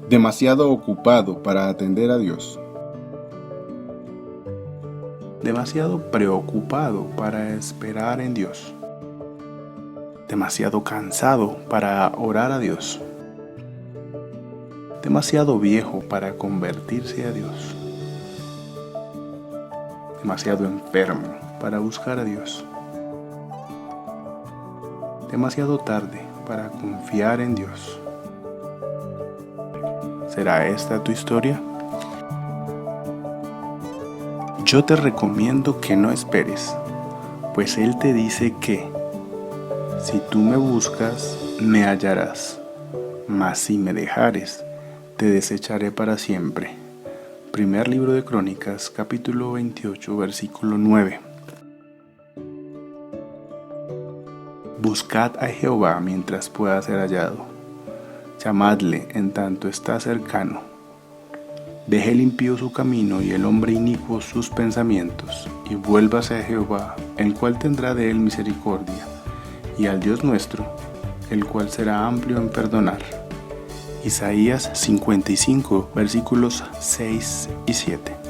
demasiado ocupado para atender a Dios, demasiado preocupado para esperar en Dios, demasiado cansado para orar a Dios, demasiado viejo para convertirse a Dios, demasiado enfermo para buscar a Dios, demasiado tarde para confiar en Dios. ¿Será esta tu historia? Yo te recomiendo que no esperes, pues Él te dice que si tú me buscas, me hallarás, mas si me dejares, te desecharé para siempre. Primer libro de Crónicas, capítulo 28, versículo 9. Buscad a Jehová mientras pueda ser hallado. Llamadle en tanto está cercano. Deje el impío su camino y el hombre inicuo sus pensamientos, y vuélvase a Jehová, el cual tendrá de él misericordia, y al Dios nuestro, el cual será amplio en perdonar. Isaías 55, versículos 6 y 7.